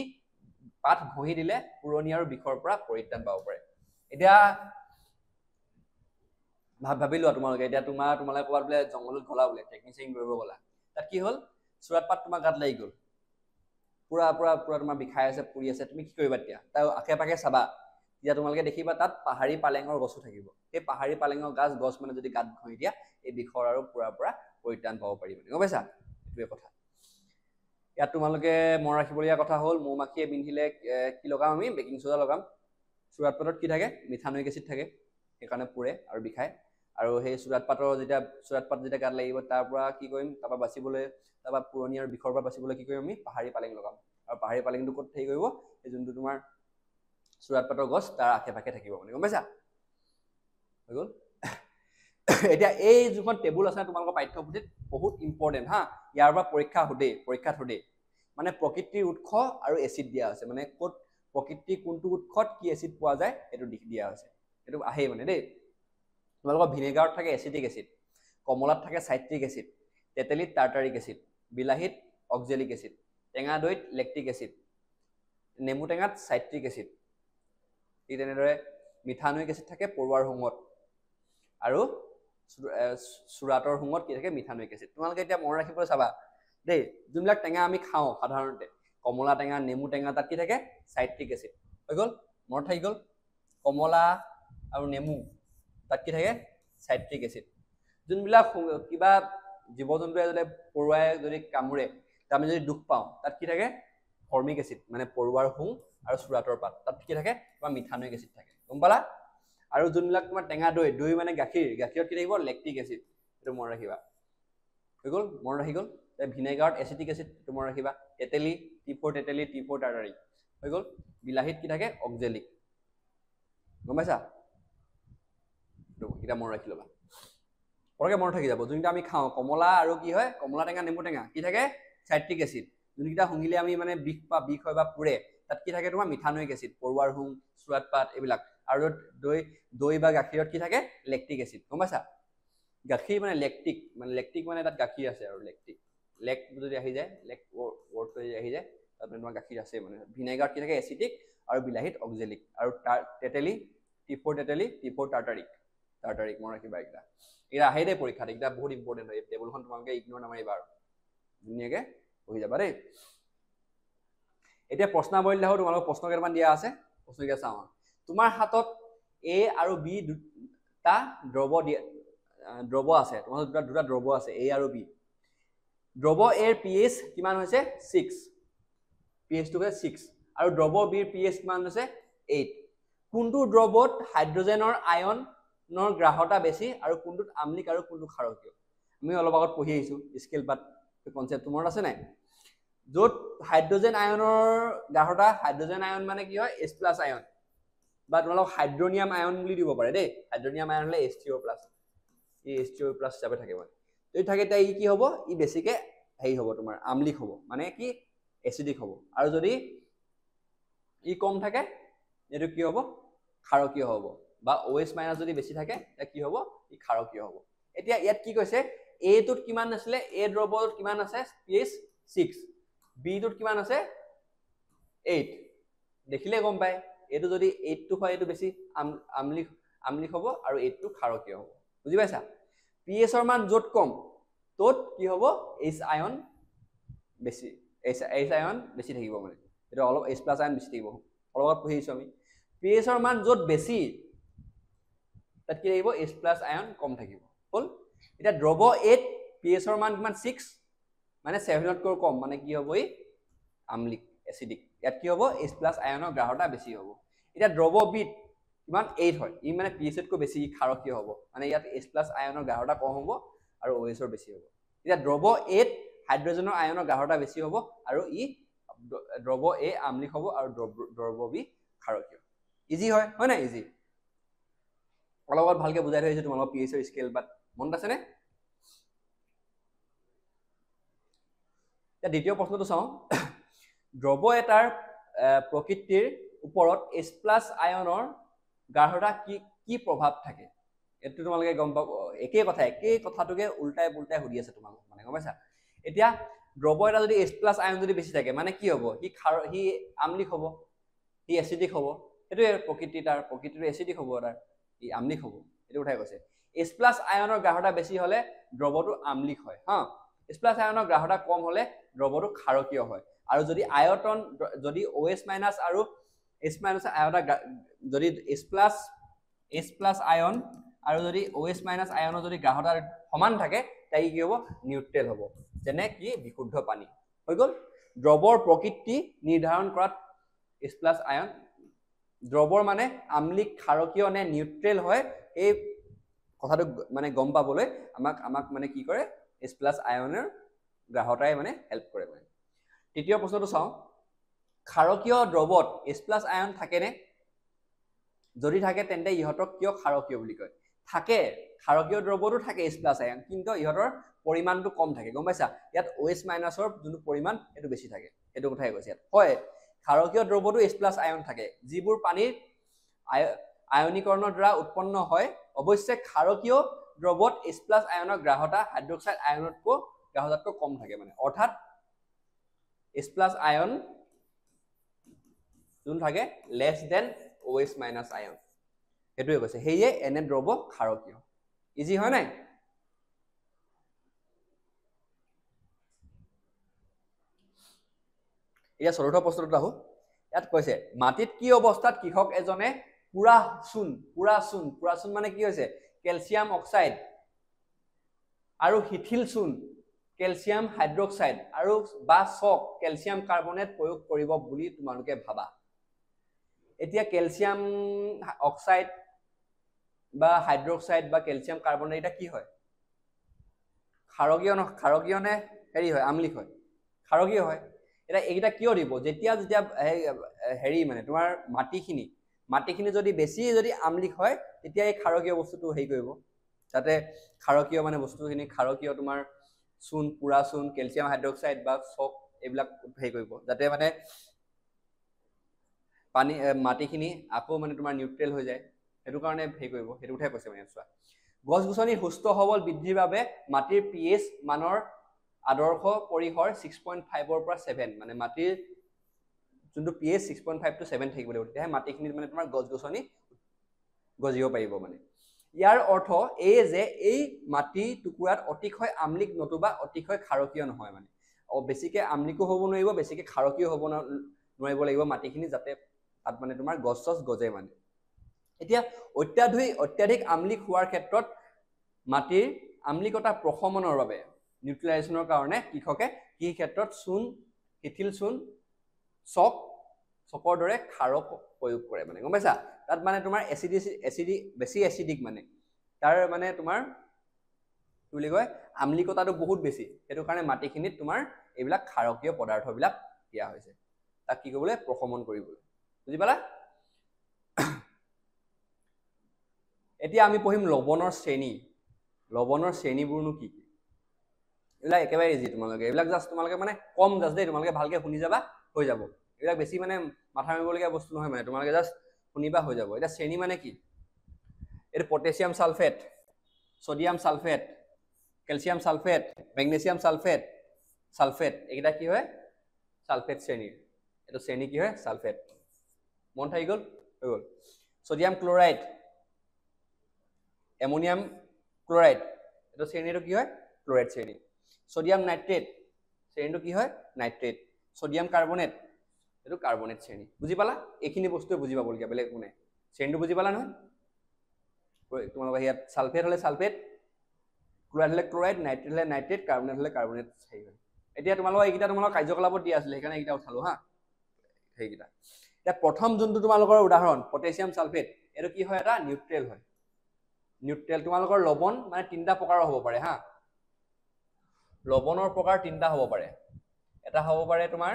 পাত ঘঁহি দিলে পুৰণি আৰু বিষৰ পৰা পৰিত্ৰাণ পাব পাৰে এতিয়া ভাবি লোৱা তোমালোকে এতিয়া তোমালোকে ক'ৰবাত বোলে জংঘলত গলা বোলে ট্ৰেকিং কৰিব গলা তাত কি হ'ল চুৰাট পাত তোমাৰ গাত লাগি গ'ল পুৰা তোমাৰ বিষাই আছে পুৰি আছে তুমি কি কৰিবা তেতিয়া তাৰ আশে পাশে চাবা তেতিয়া তোমালোকে দেখিবা তাত পাহাৰী পালেঙৰ গছো থাকিব সেই পাহাৰী পালেঙৰ গছ মানে যদি গাত ঘঁহি দিয়া এই বিষৰ আৰু পুৰা পৰা পৰিত্ৰাণ পাব পাৰিব গম পাইছা এইটোৱে কথা ইয়াত তোমালোকে মনত ৰাখিবলগীয়া কথা হ'ল মৌমাখিয়ে বিন্ধিলে কি লগাম আমি বেকিং সোডা লগাম চুৰাট পাতত কি থাকে মিথানয়িক এচিড থাকে সেইকাৰণে পুৰে আৰু বিষায় আৰু সেই চুৰাট পাত যেতিয়া গাত লাগিব তাৰ পৰা কি কৰিম তাৰপৰা বাচিবলৈ তাৰপৰা পুৰণি আৰু বিষৰ পৰা বাচিবলৈ কি কৰিম আমি পাহাৰী পালেং লগাম আৰু পাহাৰী পালেংটো ক'ত হেৰি কৰিব এই যোনটো তোমাৰ চুৰাট পাতৰ গছ তাৰ আশে পাশে থাকিব মানে গম পাইছা হৈ গ'ল এতিয়া এই যখন টেবুল আছে তোমালোকৰ পাঠ্যপুথিত বহুত ইম্পৰ্টেণ্ট হা ইয়াৰ পৰা পৰীক্ষাত সোধে মানে প্ৰকৃতিৰ উৎস আৰু এচিড দিয়া আছে মানে ক'ত প্ৰকৃতিৰ কোনটো উৎসত কি এচিড পোৱা যায় এটো দিয়া আছে এটো আহে মানে দেই তোমালোকৰ ভিনেগাৰত থাকে এচিটিক এচিড কমলাত থাকে সাইট্ৰিক acid তেতেলিত tartaric acid বিলাহীত oxalic acid টেঙা দৈত লেক্টিক এচিড নেমু টেঙাত সাইট্ৰিক এচিড এই তেনেদৰে মিথানোইক এচিড থাকে পৰুৱাৰ হুঙত আৰু সুৰাটৰ হুঙত কি থাকে মিথানোইক এচিড তোমালোকে এতিয়া মনত ৰাখিবলৈ চাবা দেই যোনবিলাক টেঙা আমি খাওঁ সাধাৰণতে কমলা টেঙা নেমু টেঙা তাত কি থাকে সাইট্ৰিক এচিড হৈ গ'ল মনত থাকি গ'ল কমলা আৰু নেমু তাত কি থাকে সাইট্ৰিক এচিড যোনবিলাক কিবা জীৱ জন্তুৱে যদি পৰুৱাই যদি কামুৰে আমি যদি দুখ পাওঁ তাত কি থাকে ফৰ্মিক এচিড মানে পৰুৱাৰ হুং আৰু সুৰাটৰ পাত তাত কি থাকে বা মিথানোইক এচিড থাকে গম পালা আৰু যোনবিলাক তোমাৰ টেঙা দৈ মানে গাখীৰত কি থাকিব লেক্টিক এচিড এটো মনত ৰাখিবা হৈ গ'ল মনত ৰাখি গ'ল ভিনেগাৰত এচিটিক এচিড এটো মনত ৰাখিবা তেতেলি T4 টাৰ্টাৰিক হৈ গ'ল বিলাহীত কি থাকে অক্সেলিক গম পাইছা এটা মনত ৰাখি ল'বা পৰকে মনত থাকি যাব যোনটা আমি খাওঁ কমলা আৰু কি হয় কমলা টেঙা নেমু টেঙা কি থাকে সাইট্ৰিক এচিড যোনকিটা হুঙিলে আমি মানে বিষ হয় বা পুৰে তাত কি থাকে তোমাৰ মিথানোইক এচিড পৰুৱাৰ হুং সুৰাট পাত এইবিলাক আৰু দৈ বা গাখীৰত কি থাকে লেক্টিক এচিড গম পাইছা গাখীৰ মানে লেক্টিক মানে তাত গাখীৰ আছে আৰু লেক যদি আহি যায় লেক ৱৰ্ড যদি আহি যায় তাত তোমাৰ গাখীৰ আছে মানে ভিনেগাৰত কি থাকে এচিটিক আৰু বিলাহীত অক্সেলিক আৰু তেতেলি T4 টাৰ্টাৰিক মনত ৰাখিবা এটা আহে দেই পৰীক্ষাত এটা বহুত ইম্পৰ্টেণ্ট হয় টেবুলখন তোমালোকে ইগনোৰ নামাৰিবা আৰু ধুনীয়াকে পঢ়ি যাবা দেই এতিয়া প্ৰশ্নাৱলী দেখো তোমালোকৰ প্ৰশ্ন কেইটামান দিয়া আছে প্ৰশ্নকেইটা চাওঁ তোমাৰ হাতত A আৰু B দুটা দ্ৰৱ আছে তোমালোকৰ দুটা দ্ৰৱ আছে A আৰু B দ্ৰৱ A ৰ pH কিমান হৈছে 6 pH টো হৈছে 6 আৰু দ্ৰৱ B ৰ pH কিমান হৈছে 8 কোনটো দ্ৰৱত হাইড্ৰজেনৰ আয়নৰ গ্ৰাহতা বেছি আৰু কোনটোত আম্লিক আৰু কোনটো ক্ষাৰকীয় আমি অলপ আগত পঢ়ি আহিছো স্কেল বাট কনসেপ্ট তোমাৰ আছে নাই য'ত হাইড্ৰজেন আয়নৰ গ্ৰাহতা হাইড্ৰজেন আয়ন মানে কি হয় H+ আয়ন বা তোমালোক হাইড্ৰনিয়াম আয়ন বুলি দিব পাৰে দেই হাইড্ৰনিয়াম আয়ন হলে H3O+ এই H3O+ হিচাপে থাকে মানে এই থাকে তাই কি হ'ব ই বেছিকে হেই হ'ব তোমাৰ আম্লিক হ'ব মানে কি এসিডিক হ'ব আৰু যদি ই কম থাকে এটো কি হ'ব ক্ষাৰকীয় হ'ব বা OH- যদি বেছি থাকে তা কি হ'ব ই ক্ষাৰকীয় হ'ব এতিয়া ইয়াত কি কৈছে A টোত কিমান আছিলে A দ্ৰৱত কিমান আছে pH 6 B টোত কিমান আছে 8 দেখিলে গম পায় এটো যদি 8 টো হয় এটো বেছি আম্লিক হ'ব আৰু 8 টো ক্ষাৰকীয় হ'ব বুজি পাইছা pH ৰ মান যত কম তত কি হ'ব H আয়ন বেছি H আয়ন বেছি থাকিব মানে এটো অলপ H+ আয়ন বেছি থাকিব অলপ পঢ়িছো আমি pH ৰ মান যত বেছি তাত কি থাকিব H+ আয়ন কম থাকিব হল এটা দ্ৰৱ 8 pH ৰ মান কিমান 6 মানে 7 তকৈ কম মানে কি হ'ব ই আম্লিক এসিডিক ইয়াত কি হ'ব H+ আয়নৰ গ্ৰাহতা বেছি হ'ব এটা দ্ৰৱ B কিমান 8 হয় ই মানে pH তকৈ বেছি ক্ষাৰকীয় হ'ব মানে ইয়াত H+ আয়নৰ গ্ৰাহতা কম হ'ব আৰু OH ৰ বেছি হ'ব এটা দ্ৰৱ 8 হাইড্ৰজেনৰ আয়নৰ গ্ৰাহতা বেছি হ'ব আৰু ই দ্ৰৱ A আম্লিক হ'ব আৰু দ্ৰৱ B ক্ষাৰকীয় ইজি হয় না ইজি অলপ ভালকে বুজাই থৈছো তোমালোকৰ pH ৰ স্কেল বাট মনত আছে নে দ্বিতীয় প্ৰশ্নটো চাওঁ দ্ৰৱ এটাৰ প্ৰকৃতিৰ ওপৰত H+ আয়নৰ গ্ৰাহতা কি প্ৰভাৱ থাকে এটো তোমালোকে গম পাব একে কথাটোকে উল্টাই সুধি আছে তোমালোক মানে গম পাইছা এতিয়া দ্ৰৱ এটা যদি H+ আয়ন যদি বেছি থাকে মানে কি হ'ব হি আম্লিক হ'ব হি এসিডিক হ'ব এটো প্ৰকৃতিৰ এসিডিক হ'ব তাৰ ই আম্লিক হ'ব এটো উঠাই কৈছে H+ আয়নৰ গ্ৰাহতা বেছি হলে দ্ৰৱটো আম্লিক হয় হা H+ আয়নৰ গ্ৰাহতা কম হলে দ্ৰৱটো ক্ষাৰকীয় হয় আৰু যদি আয়তন যদি OH- আৰু H- আয়তা যদি H+ আয়ন আৰু যদি OH- আয়নৰ যদি গ্ৰাহতা সমান থাকে তাই কি হ'ব নিউট্ৰেল হ'ব যেনে কি বিশুদ্ধ পানী হৈ গ'ল দ্ৰৱৰ প্ৰকৃতি নিৰ্ধাৰণ কৰাত H+ আয়ন দ্ৰৱৰ মানে আম্লিক ক্ষাৰকীয় নে নিউট্ৰেল হয় এই কথাটো মানে গম পাবলৈ আমাক মানে কি কৰে H+ আয়নৰ গ্ৰাহতাই মানে হেল্প কৰে মানে তৃতীয় প্ৰশ্নটো চাওঁ ক্ষাৰকীয় দ্ৰৱত H+ আয়ন থাকে নে যদি থাকে তেন্তে ইহতক কিয় ক্ষাৰকীয় বুলি কয় থাকে ক্ষাৰকীয় দ্ৰৱটো থাকে H+ আয়ন কিন্তু ইহঁতৰ পৰিমাণটো কম থাকে গম পাইছা ইয়াত OH- ৰ যোনটো পৰিমাণ এটো বেছি থাকে এটো কথাই কৈছে ইয়াত হয় ক্ষাৰকীয় দ্ৰৱটো H+ আয়ন থাকে যিবোৰ পানীৰ আয়নীকৰণৰ দ্বাৰা উৎপন্ন হয় অৱশ্যে ক্ষাৰকীয় দ্ৰৱত H+ আয়নৰ গ্ৰাহতা হাইড্ৰক্সাইড আয়নতকৈ গ্ৰাহতাতকৈ কম থাকে মানে অৰ্থাৎ H+ আয়ন যোন থাকে লেছ দেন OH- আয়ন এটোৱে কৈছে হেয়ে এনে দ্ৰৱ ক্ষাৰকীয় ইজি হয় নাই এতিয়া চতুৰ্থ প্ৰশ্নটো আহো ইয়াত কৈছে মাটিত কি অৱস্থাত কৃষক এজনে পুৰা চূণ মানে কি হৈছে কেলছিয়াম অক্সাইড আৰু শিথিল চূণ কেলছিয়াম হাইড্ৰক্সাইড আৰু বা চক কেলছিয়াম কাৰ্বনেট প্ৰয়োগ কৰিব বুলি তোমালোকে ভাবা এতিয়া কেলছিয়াম অক্সাইড বা হাইড্ৰক্সাইড বা কেলছিয়াম কাৰ্বনেট এটা কি হয় ক্ষাৰকীয় নে হেৰি হয় আম্লিক হয় ক্ষাৰকীয় হয় এটা এইটা কিয় দিব যেতিয়া হেৰি মানে তোমাৰ মাটিখিনি যদি বেছি যদি আম্লিক হয় তেতিয়া এই ক্ষাৰকীয় বস্তুটো হেৰি কৰিব যাতে ক্ষাৰকীয় মানে বস্তুখিনি ক্ষাৰকীয় তোমাৰ চূণ পুৰা চূণ কেলছিয়াম হাইড্ৰক্সাইড বা চক এইবিলাক হেৰি কৰিব যাতে মানে পানী মাটিখিনি আকৌ মানে তোমাৰ নিউট্ৰেল হৈ যায় সেইটো কাৰণে হেৰি কৰিব সেইটো কথাই কৈছে মানে চোৱা গছ-গছনি সুস্থ সবল বৃদ্ধিৰ বাবে মাটিৰ pH মানৰ আদৰ্শ পৰিসৰ 6.5 ৰ পৰা 7 মানে মাটিৰ যোনটো pH 6.5 to 7 থাকিব লাগিব তেতিয়া মাটিখিনিত মানে তোমাৰ গছ-গছনি গজিব পাৰিব মানে ইয়াৰ অৰ্থ এই যে এই মাটি টুকুৰাত অতিশয় আম্লিক নতুবা অতিশয় ক্ষাৰকীয় নহয় মানে বেছিকে আম্লিকো হ'ব নোৱাৰিব বেছিকে ক্ষাৰকীয় হ'ব নোৱাৰিব লাগিব মাটিখিনি যাতে তাত মানে তোমাৰ গছ গজে মানে এতিয়া অত্যাধিক আম্লিক হোৱাৰ ক্ষেত্ৰত মাটিৰ আম্লিকতা প্ৰশমনৰ বাবে নিউট্ৰেলাইজেশ্যনৰ কাৰণে কৃষকে কি ক্ষেত্ৰত চূণ শিথিল চূণ চকৰ দৰে ক্ষাৰক প্ৰয়োগ কৰে মানে গম পাইছা তাত মানে তোমাৰ বেছি এচিডিক মানে তাৰ মানে তোমাৰ কি বুলি কয় আম্লিকতাটো বহুত বেছি সেইটো কাৰণে মাটিখিনিত তোমাৰ এইবিলাক ক্ষাৰকীয় পদাৰ্থবিলাক দিয়া হৈছে তাক কি কৰিবলৈ প্ৰশমন কৰিবলৈ বুজি পালা এতিয়া আমি পঢ়িম লৱণৰ শ্ৰেণীবোৰনো কি এইবিলাক একেবাৰে ইজি তোমালোকে এইবিলাক জাস্ট তোমালোকে মানে কম জাস্ট দেই তোমালোকে ভালকে শুনি যাবা হৈ যাব এইবিলাক বেছি মানে মাথা মাৰিবলগীয়া বস্তু নহয় মানে তোমালোকে জাস্ট শুনিবা হৈ যাব এটা শ্ৰেণী মানে কি এটা potassium sulphate sodium sulphate calcium sulphate magnesium sulphate এইটা কি হয় সালফেট শ্ৰেণী এটা শ্ৰেণী কি হয় সালফেট মন থাকি গল হৈ গল সোডিয়াম ক্লোৰাইড এমোনিয়াম ক্লোৰাইড এটা শ্ৰেণীটো কি হয় ক্লোৰাইড শ্ৰেণী সোডিয়াম নাইট্ৰেট শ্ৰেণীটো কি হয় নাইট্ৰেট সোডিয়াম কাৰ্বনেট এটো কাৰ্বনেট শ্ৰেণী বুজি পালা এইখিনি বস্তু বুজি পাবলগীয়া বেলেগ একো নাই শ্ৰেণীটো বুজি পালা নহয় তোমালোকৰ ইয়াত সালফেট হলে সালফেট ক্লোৰাইড হলে ক্লোৰাইড নাইট্ৰেট হলে নাইট্ৰেট কাৰ্বনেট হলে কাৰ্বনেট হেৰি হয় এতিয়া তোমালোকৰ এইকেইটা তোমালোকৰ কাৰ্যকলাপত দিয়া আছিলে সেইকাৰণে এইকেইটা উঠালো হা সেইকেইটা এতিয়া প্ৰথম যোনটো তোমালোকৰ উদাহৰণ পটাছিয়াম সালফেট এটো কি হয় এটা নিউট্ৰেল হয় নিউট্ৰেল তোমালোকৰ লৱণ মানে তিনটা প্ৰকাৰৰ হ'ব পাৰে হা লৱণৰ প্ৰকাৰ তিনটা হ'ব পাৰে এটা হ'ব পাৰে তোমাৰ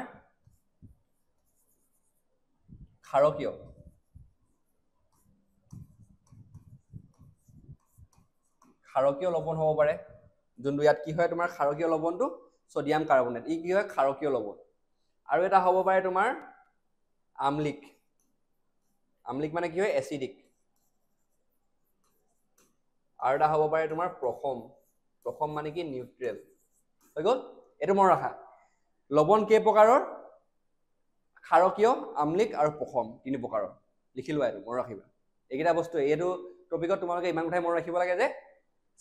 ক্ষাৰকীয় লৱণ হ'ব পাৰে যোনটো ইয়াত কি হয় তোমাৰ ক্ষাৰকীয় লৱণটো সোডিয়াম কাৰ্বনেট ই কি হয় ক্ষাৰকীয় লৱণ আৰু এটা হ'ব পাৰে তোমাৰ আম্লিক মানে কি হয় এচিডিক আৰু এটা হ'ব পাৰে তোমাৰ প্ৰশম মানে কি নিউট্ৰেল হৈ গল এটো মন ৰাখা লৱণ কেই প্ৰকাৰৰ ক্ষাৰকীয় আম্লিক আৰু প্ৰশম তিনি প্ৰকাৰৰ লিখি লোৱা এটো মন ৰাখিবা এইকেইটা বস্তু এইটো টপিকত তোমালোকে ইমান কথাই মন ৰাখিব লাগে যে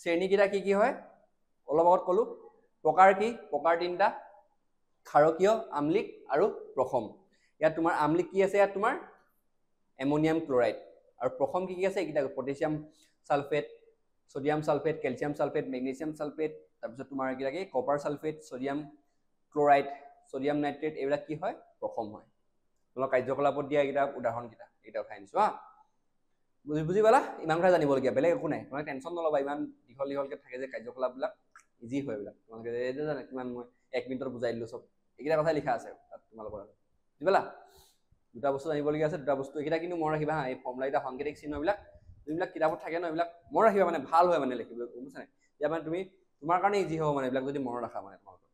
শ্ৰেণীকেইটা কি হয় অলপ আগত কলো প্ৰকাৰ কি প্ৰকাৰ তিনটা ক্ষাৰকীয় আম্লিক আৰু প্ৰশম ইয়াত তোমাৰ আম্লিক কি আছে ইয়াত তোমাৰ এমোনিয়াম ক্লোৰাইড আৰু প্ৰশম কি আছে এইকেইটা potassium sulphate sodium sulphate calcium sulphate magnesium sulphate তাৰপিছত তোমাৰ এইকেইটা কি copper sulphate sodium chloride sodium nitrate এইবিলাক কি হয় প্ৰশম হয় তোমালোক কাৰ্যকলাপত দিয়া এইকেইটা উদাহৰণ এইটা উঠাই নিছো হা বুজি পালা ইমান কথা জানিবলগীয়া বেলেগ একো নাই তোমালোকে টেনচন নলবা ইমান দীঘলকে থাকে যে কাৰ্যকলাপবিলাক ইজি হয় এইবিলাক তোমালোকে এইটো জানে কিমান মই 1 মিনিটত বুজাই দিলো সব এইকেইটা কথা লিখা আছে তাত তোমালোকৰ বুজি পালা দুটা বস্তু জানিবলগীয়া আছে দুটা বস্তু এইকেইটা কিন্তু মন ৰাখিবা হা এই ফৰ্মুলা এটা সাংকেতিক চিহ্নবিলাক যোনবিলাক কিতাপত থাকে ন এইবিলাক মনত ৰাখিবা মানে ভাল হয় মানে লিখিব বুজিছা নাই এতিয়া মানে তুমি তোমাৰ কাৰণে ইজি হ'ব মানে এইবিলাক যদি মনত ৰাখা মানে তোমালোকৰ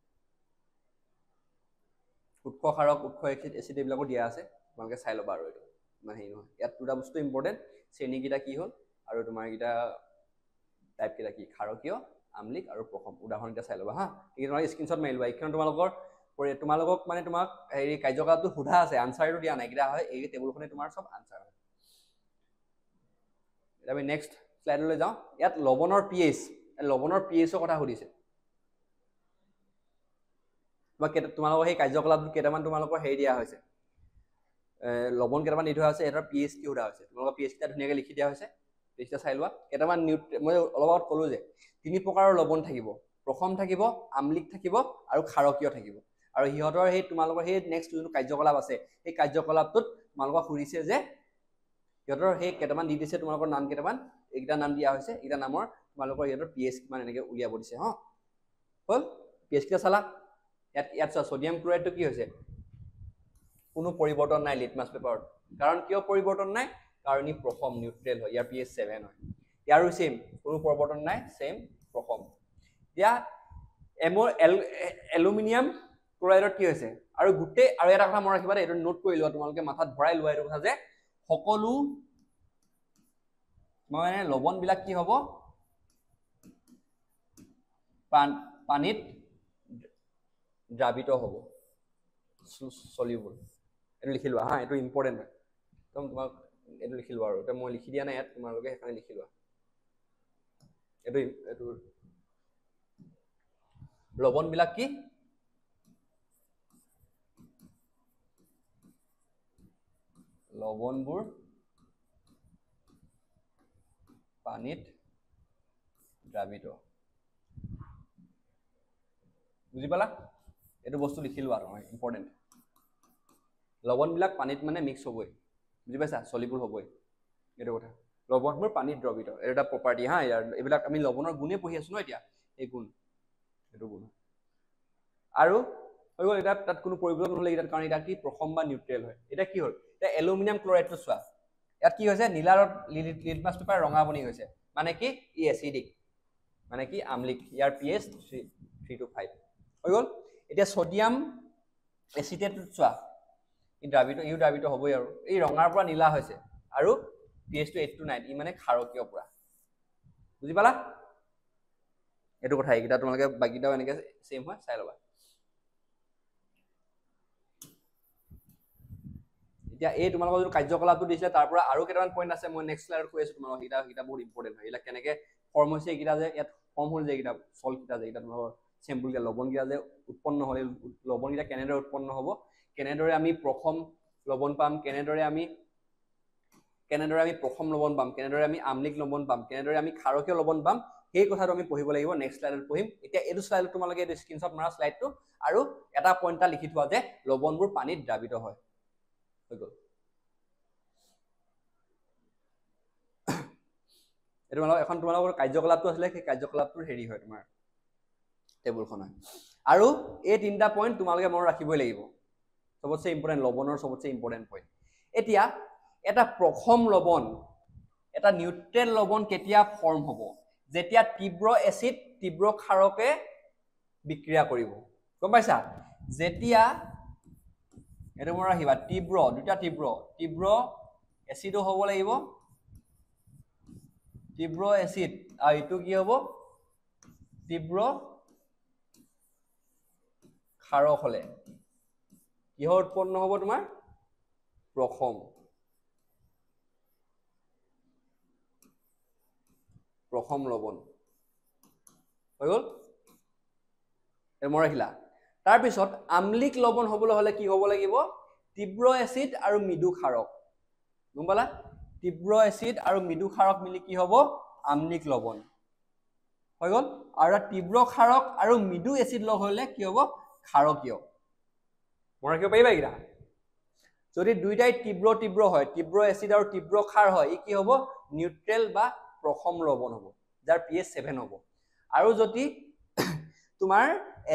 উৎস ক্ষাৰক উৎস এচিড এইবিলাকো দিয়া আছে তোমালোকে চাই ল'বা আৰু এইটো মানে হেৰি নহয় ইয়াত দুটা বস্তু ইম্পৰ্টেণ্ট শ্ৰেণীকেইটা কি হ'ল আৰু তোমাৰকেইটা টাইপকেইটা কি ক্ষাৰকীয় আমলিক আৰু প্ৰথম উদাহৰণকেইটা চাই ল'বা হা এই তোমালোকে স্ক্ৰীনশ্বট মাৰি ল'বা এইখন তোমালোকক মানে তোমাক হেৰি কাৰ্যকলাপটো সোধা আছে আনচাৰটো দিয়া নাই কেইটা হয় এই টেবুলখনে তোমাৰ চব আনচাৰ হয় আমি নেক্সট স্লাইডলৈ যাওঁ ইয়াত লৱণৰ পিএইচৰ কথা সুধিছে তোমালোকৰ সেই কাৰ্যকলাপটো কেইটামান তোমালোকৰ হেৰি দিয়া হৈছে লৱণ কেইটামান দি থোৱা আছে এটাৰ পিএইচ কি সোধা হৈছে তোমালোকৰ পিএইচ কেইটা ধুনীয়াকৈ লিখি দিয়া হৈছে পিএইচটা চাই লোৱা কেইটামান মই অলপ আগত ক'লো যে 3 প্ৰকাৰৰ লৱণ থাকিব প্ৰথম থাকিব আমলিক থাকিব আৰু ক্ষাৰকীয় থাকিব আৰু সিহঁতৰ সেই তোমালোকৰ সেই নেক্সট যোনটো কাৰ্যকলাপ আছে সেই কাৰ্যকলাপটোত তোমালোকক সুধিছে যে সিহঁতৰ সেই কেইটামান দি দিছে তোমালোকৰ নাম কেইটামান এইকেইটা নাম দিয়া হৈছে এইকেইটা নামৰ তোমালোকৰ সিহঁতৰ পিএইচ কিমান এনেকৈ উলিয়াব দিছে হা হ'ল পিএইচ কেইটা চালা ইয়াত চোৱা সোডিয়াম ক্লোৰাইডটো কি হৈছে কোনো পৰিৱৰ্তন নাই লিটমাছ পেপাৰত কাৰণ কিয় পৰিৱৰ্তন নাই কাৰণ ই প্ৰথম নিউট্ৰেল হয় ইয়াৰ পিএইচ 7 হয় ইয়াৰো সেম কোনো পৰিৱৰ্তন নাই সেম প্ৰথম এতিয়া এলুমিনিয়াম ক্লোৰাইডত কি হৈছে আৰু গোটেই আৰু এটা কথা মনত ৰাখিবা এইটো নোট কৰি লোৱা তোমালোকে মাথাত ভৰাই লোৱা এইটো কথা যে সকলো মানে লৱণবিলাক কি হ'ব পানীত দ্ৰাৱিত হ'ব সলিউবল এইটো লিখি লোৱা হা এইটো ইম্পৰ্টেণ্ট হয় একদম তোমাক এইটো লিখি লোৱা আৰু এতিয়া মই লিখি দিয়া নাই ইয়াত তোমালোকে সেইকাৰণে লিখি লোৱা এইটো লৱণবিলাক কি লৱণবোৰ পানীত দ্ৰাৱিত বুজি পালা এইটো বস্তু লিখি লোৱা আৰু ইম্পৰ্টেণ্ট লৱণবিলাক পানীত মানে মিক্স হ'বই বুজি পাইছা সলিবল হ'বই এইটো কথা লৱণবোৰ পানীত দ্ৰৱিত এইটো এটা প্ৰপাৰ্টি হা ইয়াৰ এইবিলাক আমি লৱণৰ গুণে পঢ়ি আছো ন এতিয়া এই গুণ এইটো গুণ আৰু হৈ গ'ল এতিয়া তাত কোনো পৰিৱৰ্তন নহ'লে ইয়াত কাৰণ এটা কি প্ৰথম বা নিউট্ৰেল হয় এতিয়া কি হ'ল এতিয়া এলুমিনিয়াম ক্লোৰাইডটো চোৱা ইয়াত কি হৈছে নীলা লিটমাছ পেপাৰ ৰঙা বনি গৈছে মানে কি ই এচিডিক মানে কি আমলিক ইয়াৰ পিএইচ 3 to 5 হৈ গ'ল এতিয়া সোডিয়াম এচিটেটটো চোৱা ই দ্ৰাৱিত হ'বই আৰু এই ৰঙাৰ পৰা নীলা হৈছে আৰু পিএইচটো 8 to 9 ই মানে ক্ষাৰকীয় পৰা বুজি পালা এইটো কথা এইকেইটা তোমালোকে বাকিটাও এনেকৈ সেম হয় চাই ল'বা এতিয়া এই তোমালোকৰ যিটো কাৰ্যকলাপটো দিছিলে তাৰ পৰা আৰু কেইটামান পইণ্ট আছে মই নেক্সট স্লাইডত কৈ আছো তোমালোকক এইকেইটা বহুত ইম্পৰ্টেণ্ট হয় এইবিলাক কেনেকৈ ফৰ্ম হৈছে এইকেইটা যে ইয়াত ফৰ্ম হ'ল যে এইকেইটা সলকেইটা যে এইকেইটা তোমালোকৰ চেম্পুলকেইটা লৱণকেইটা যে উৎপন্ন হ'লে লৱণকেইটা কেনেদৰে উৎপন্ন হ'ব কেনেদৰে আমি প্ৰথম লৱণ পাম কেনেদৰে আমি প্ৰথম লৱণ পাম কেনেদৰে আমি আমলিক লৱণ পাম কেনেদৰে আমি ক্ষাৰকীয় লৱণ পাম সেই কথাটো আমি পঢ়িব লাগিব নেক্সট স্লাইডত পঢ়িম এতিয়া এইটো স্লাইডত তোমালোকে এইটো স্ক্ৰীনশ্বট মাৰা স্লাইডটো আৰু এটা পইণ্ট এটা লিখি থোৱা যে লৱণবোৰ পানীত দ্ৰাৱিত হয় হৈ গ'ল এইটো এখন তোমালোকৰ কাৰ্যকলাপটো আছিলে সেই কাৰ্যকলাপটোৰ হেৰি হয় তোমাৰ টেবুলখন হয় আৰু এই তিনিটা পইণ্ট তোমালোকে মনত ৰাখিবই লাগিব সবতছে ইম্পৰ্টেণ্ট লৱণৰ সবতছে ইম্পৰ্টেণ্ট পইণ্ট এতিয়া এটা প্ৰথম লৱণ এটা নিউট্ৰেল লৱণ কেতিয়া ফৰ্ম হ'ব যেতিয়া তীব্ৰ এচিড তীব্ৰ ক্ষাৰকে বিক্ৰিয়া কৰিব গম পাইছা যেতিয়া এইটো মনত ৰাখিবা দুটা তীব্ৰ এচিডো হ'ব লাগিব তীব্ৰ এচিড আৰু এইটো কি হ'ব তীব্ৰ ক্ষাৰক হ'লে কিহৰ উৎপন্ন হ'ব তোমাৰ প্ৰথম লৱণ হৈ গ'ল মনত ৰাখিলা তাৰপিছত আমলিক লৱণ হ'বলৈ হ'লে কি হ'ব লাগিব তীব্ৰ এচিড আৰু মৃদু ক্ষাৰক গম পালা তীব্ৰ এচিড আৰু মৃদু ক্ষাৰক মিলি কি হ'ব আমলিক লৱণ হৈ গ'ল আৰু তীব্ৰ ক্ষাৰক আৰু মৃদু এচিড লগ হ'লে কি হ'ব ক্ষাৰকীয় মনত ৰাখিব পাৰিবা এইকেইটা যদি দুইটাই তীব্ৰ হয় তীব্ৰ এচিড আৰু তীব্ৰ ক্ষাৰ হয় ই কি হ'ব নিউট্ৰেল বা প্ৰথম লৱণ হ'ব যাৰ পিএইচ 7 হ'ব আৰু যদি তোমাৰ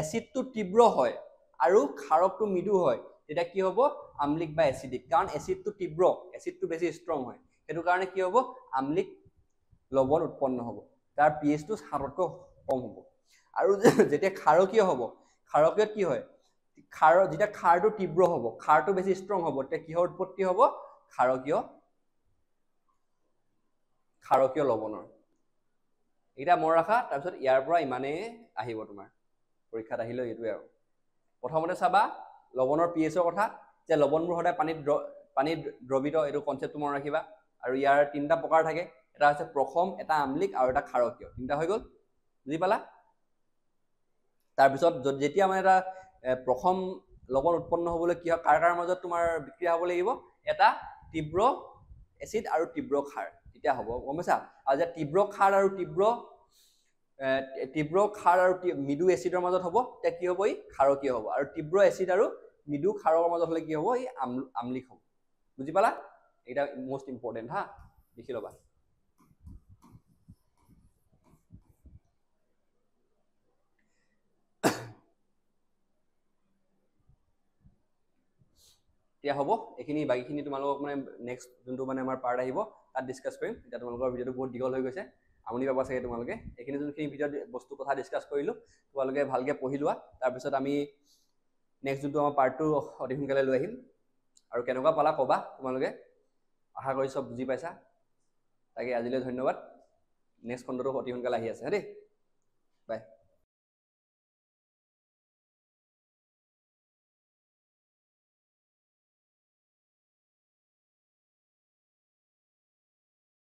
এচিডটো তীব্ৰ হয় আৰু ক্ষাৰকটো মৃদু হয় তেতিয়া কি হ'ব আমলিক বা এচিডিক কাৰণ এচিডটো তীব্ৰ এচিডটো বেছি ষ্ট্ৰং হয় সেইটো কাৰণে কি হ'ব আমলিক লৱণ উৎপন্ন হ'ব, তাৰ pH-টো 7তকৈ কম হ'ব। আৰু যেতিয়া ক্ষাৰকীয় হ'ব, ক্ষাৰকীয়ত কি হয়, যেতিয়া ক্ষাৰটো তীব্ৰ হ'ব, ক্ষাৰটো বেছি ষ্ট্ৰং হ'ব, তেতিয়া কিহৰ উৎপত্তি হ'ব, ক্ষাৰকীয় লৱণৰ। এটা মনত ৰাখা, তাৰপিছত ইয়াৰ পৰা ইমানেই আহিব তোমাৰ পৰীক্ষাত আহিলেও এইটোৱে আৰু। প্ৰথমতে চাবা লৱণৰ pH-ৰ কথা, যে লৱণবোৰ সদায় পানীত দ্ৰৱিত, এইটো কনচেপ্টটো মনত ৰাখিবা। আৰু ইয়াৰ 3টা প্ৰকাৰ থাকে, এটা হৈছে প্ৰশম, এটা আম্লিক আৰু এটা ক্ষাৰকীয়। 3টা হৈ গ'ল, বুজি পালা? তাৰপিছত যেতিয়া মানে এটা প্ৰশম লৱণ উৎপন্ন হ'বলৈ কি হয়, কাৰ মাজত তোমাৰ বিক্ৰিয়া হ'ব লাগিব, এটা তীব্ৰ এচিড আৰু তীব্ৰ ক্ষাৰ, তেতিয়া হ'ব, গম পাইছা? আৰু যে তীব্ৰ ক্ষাৰ আৰু মৃদু এচিডৰ মাজত হ'ব, তেতিয়া কি হ'ব, ই ক্ষাৰকীয় হ'ব। আৰু তীব্ৰ এচিড আৰু মৃদু ক্ষাৰৰ মাজত হ'লে কি হ'ব, ই আম্লিক হ'ব। বুজি পালা? এটা মোষ্ট ইম্পৰ্টেণ্ট, হা, লিখি ল'বা। এতিয়া হ'ব, এইখিনি বাকীখিনি তোমালোকক মানে নেক্সট যোনটো মানে আমাৰ পাৰ্ট আহিব তাত ডিছকাছ কৰিম। এতিয়া তোমালোকৰ ভিডিঅ'টো বহুত দীঘল হৈ গৈছে, আমনি পাবা চাগে তোমালোকে। এইখিনি যোনখিনি ভিডিঅ'ত বস্তু কথা ডিছকাছ কৰিলোঁ, তোমালোকে ভালকৈ পঢ়ি লোৱা। তাৰপিছত আমি নেক্সট যোনটো আমাৰ পাৰ্টটো অতি সোনকালে লৈ আহিম। আৰু কেনেকুৱা পালা ক'বা তোমালোকে, আশা কৰি চব বুজি পাইছা। তাকে আজিলৈ ধন্যবাদ, নেক্সট খণ্ডটো অতি সোনকালে আহি আছে দেই, বাই।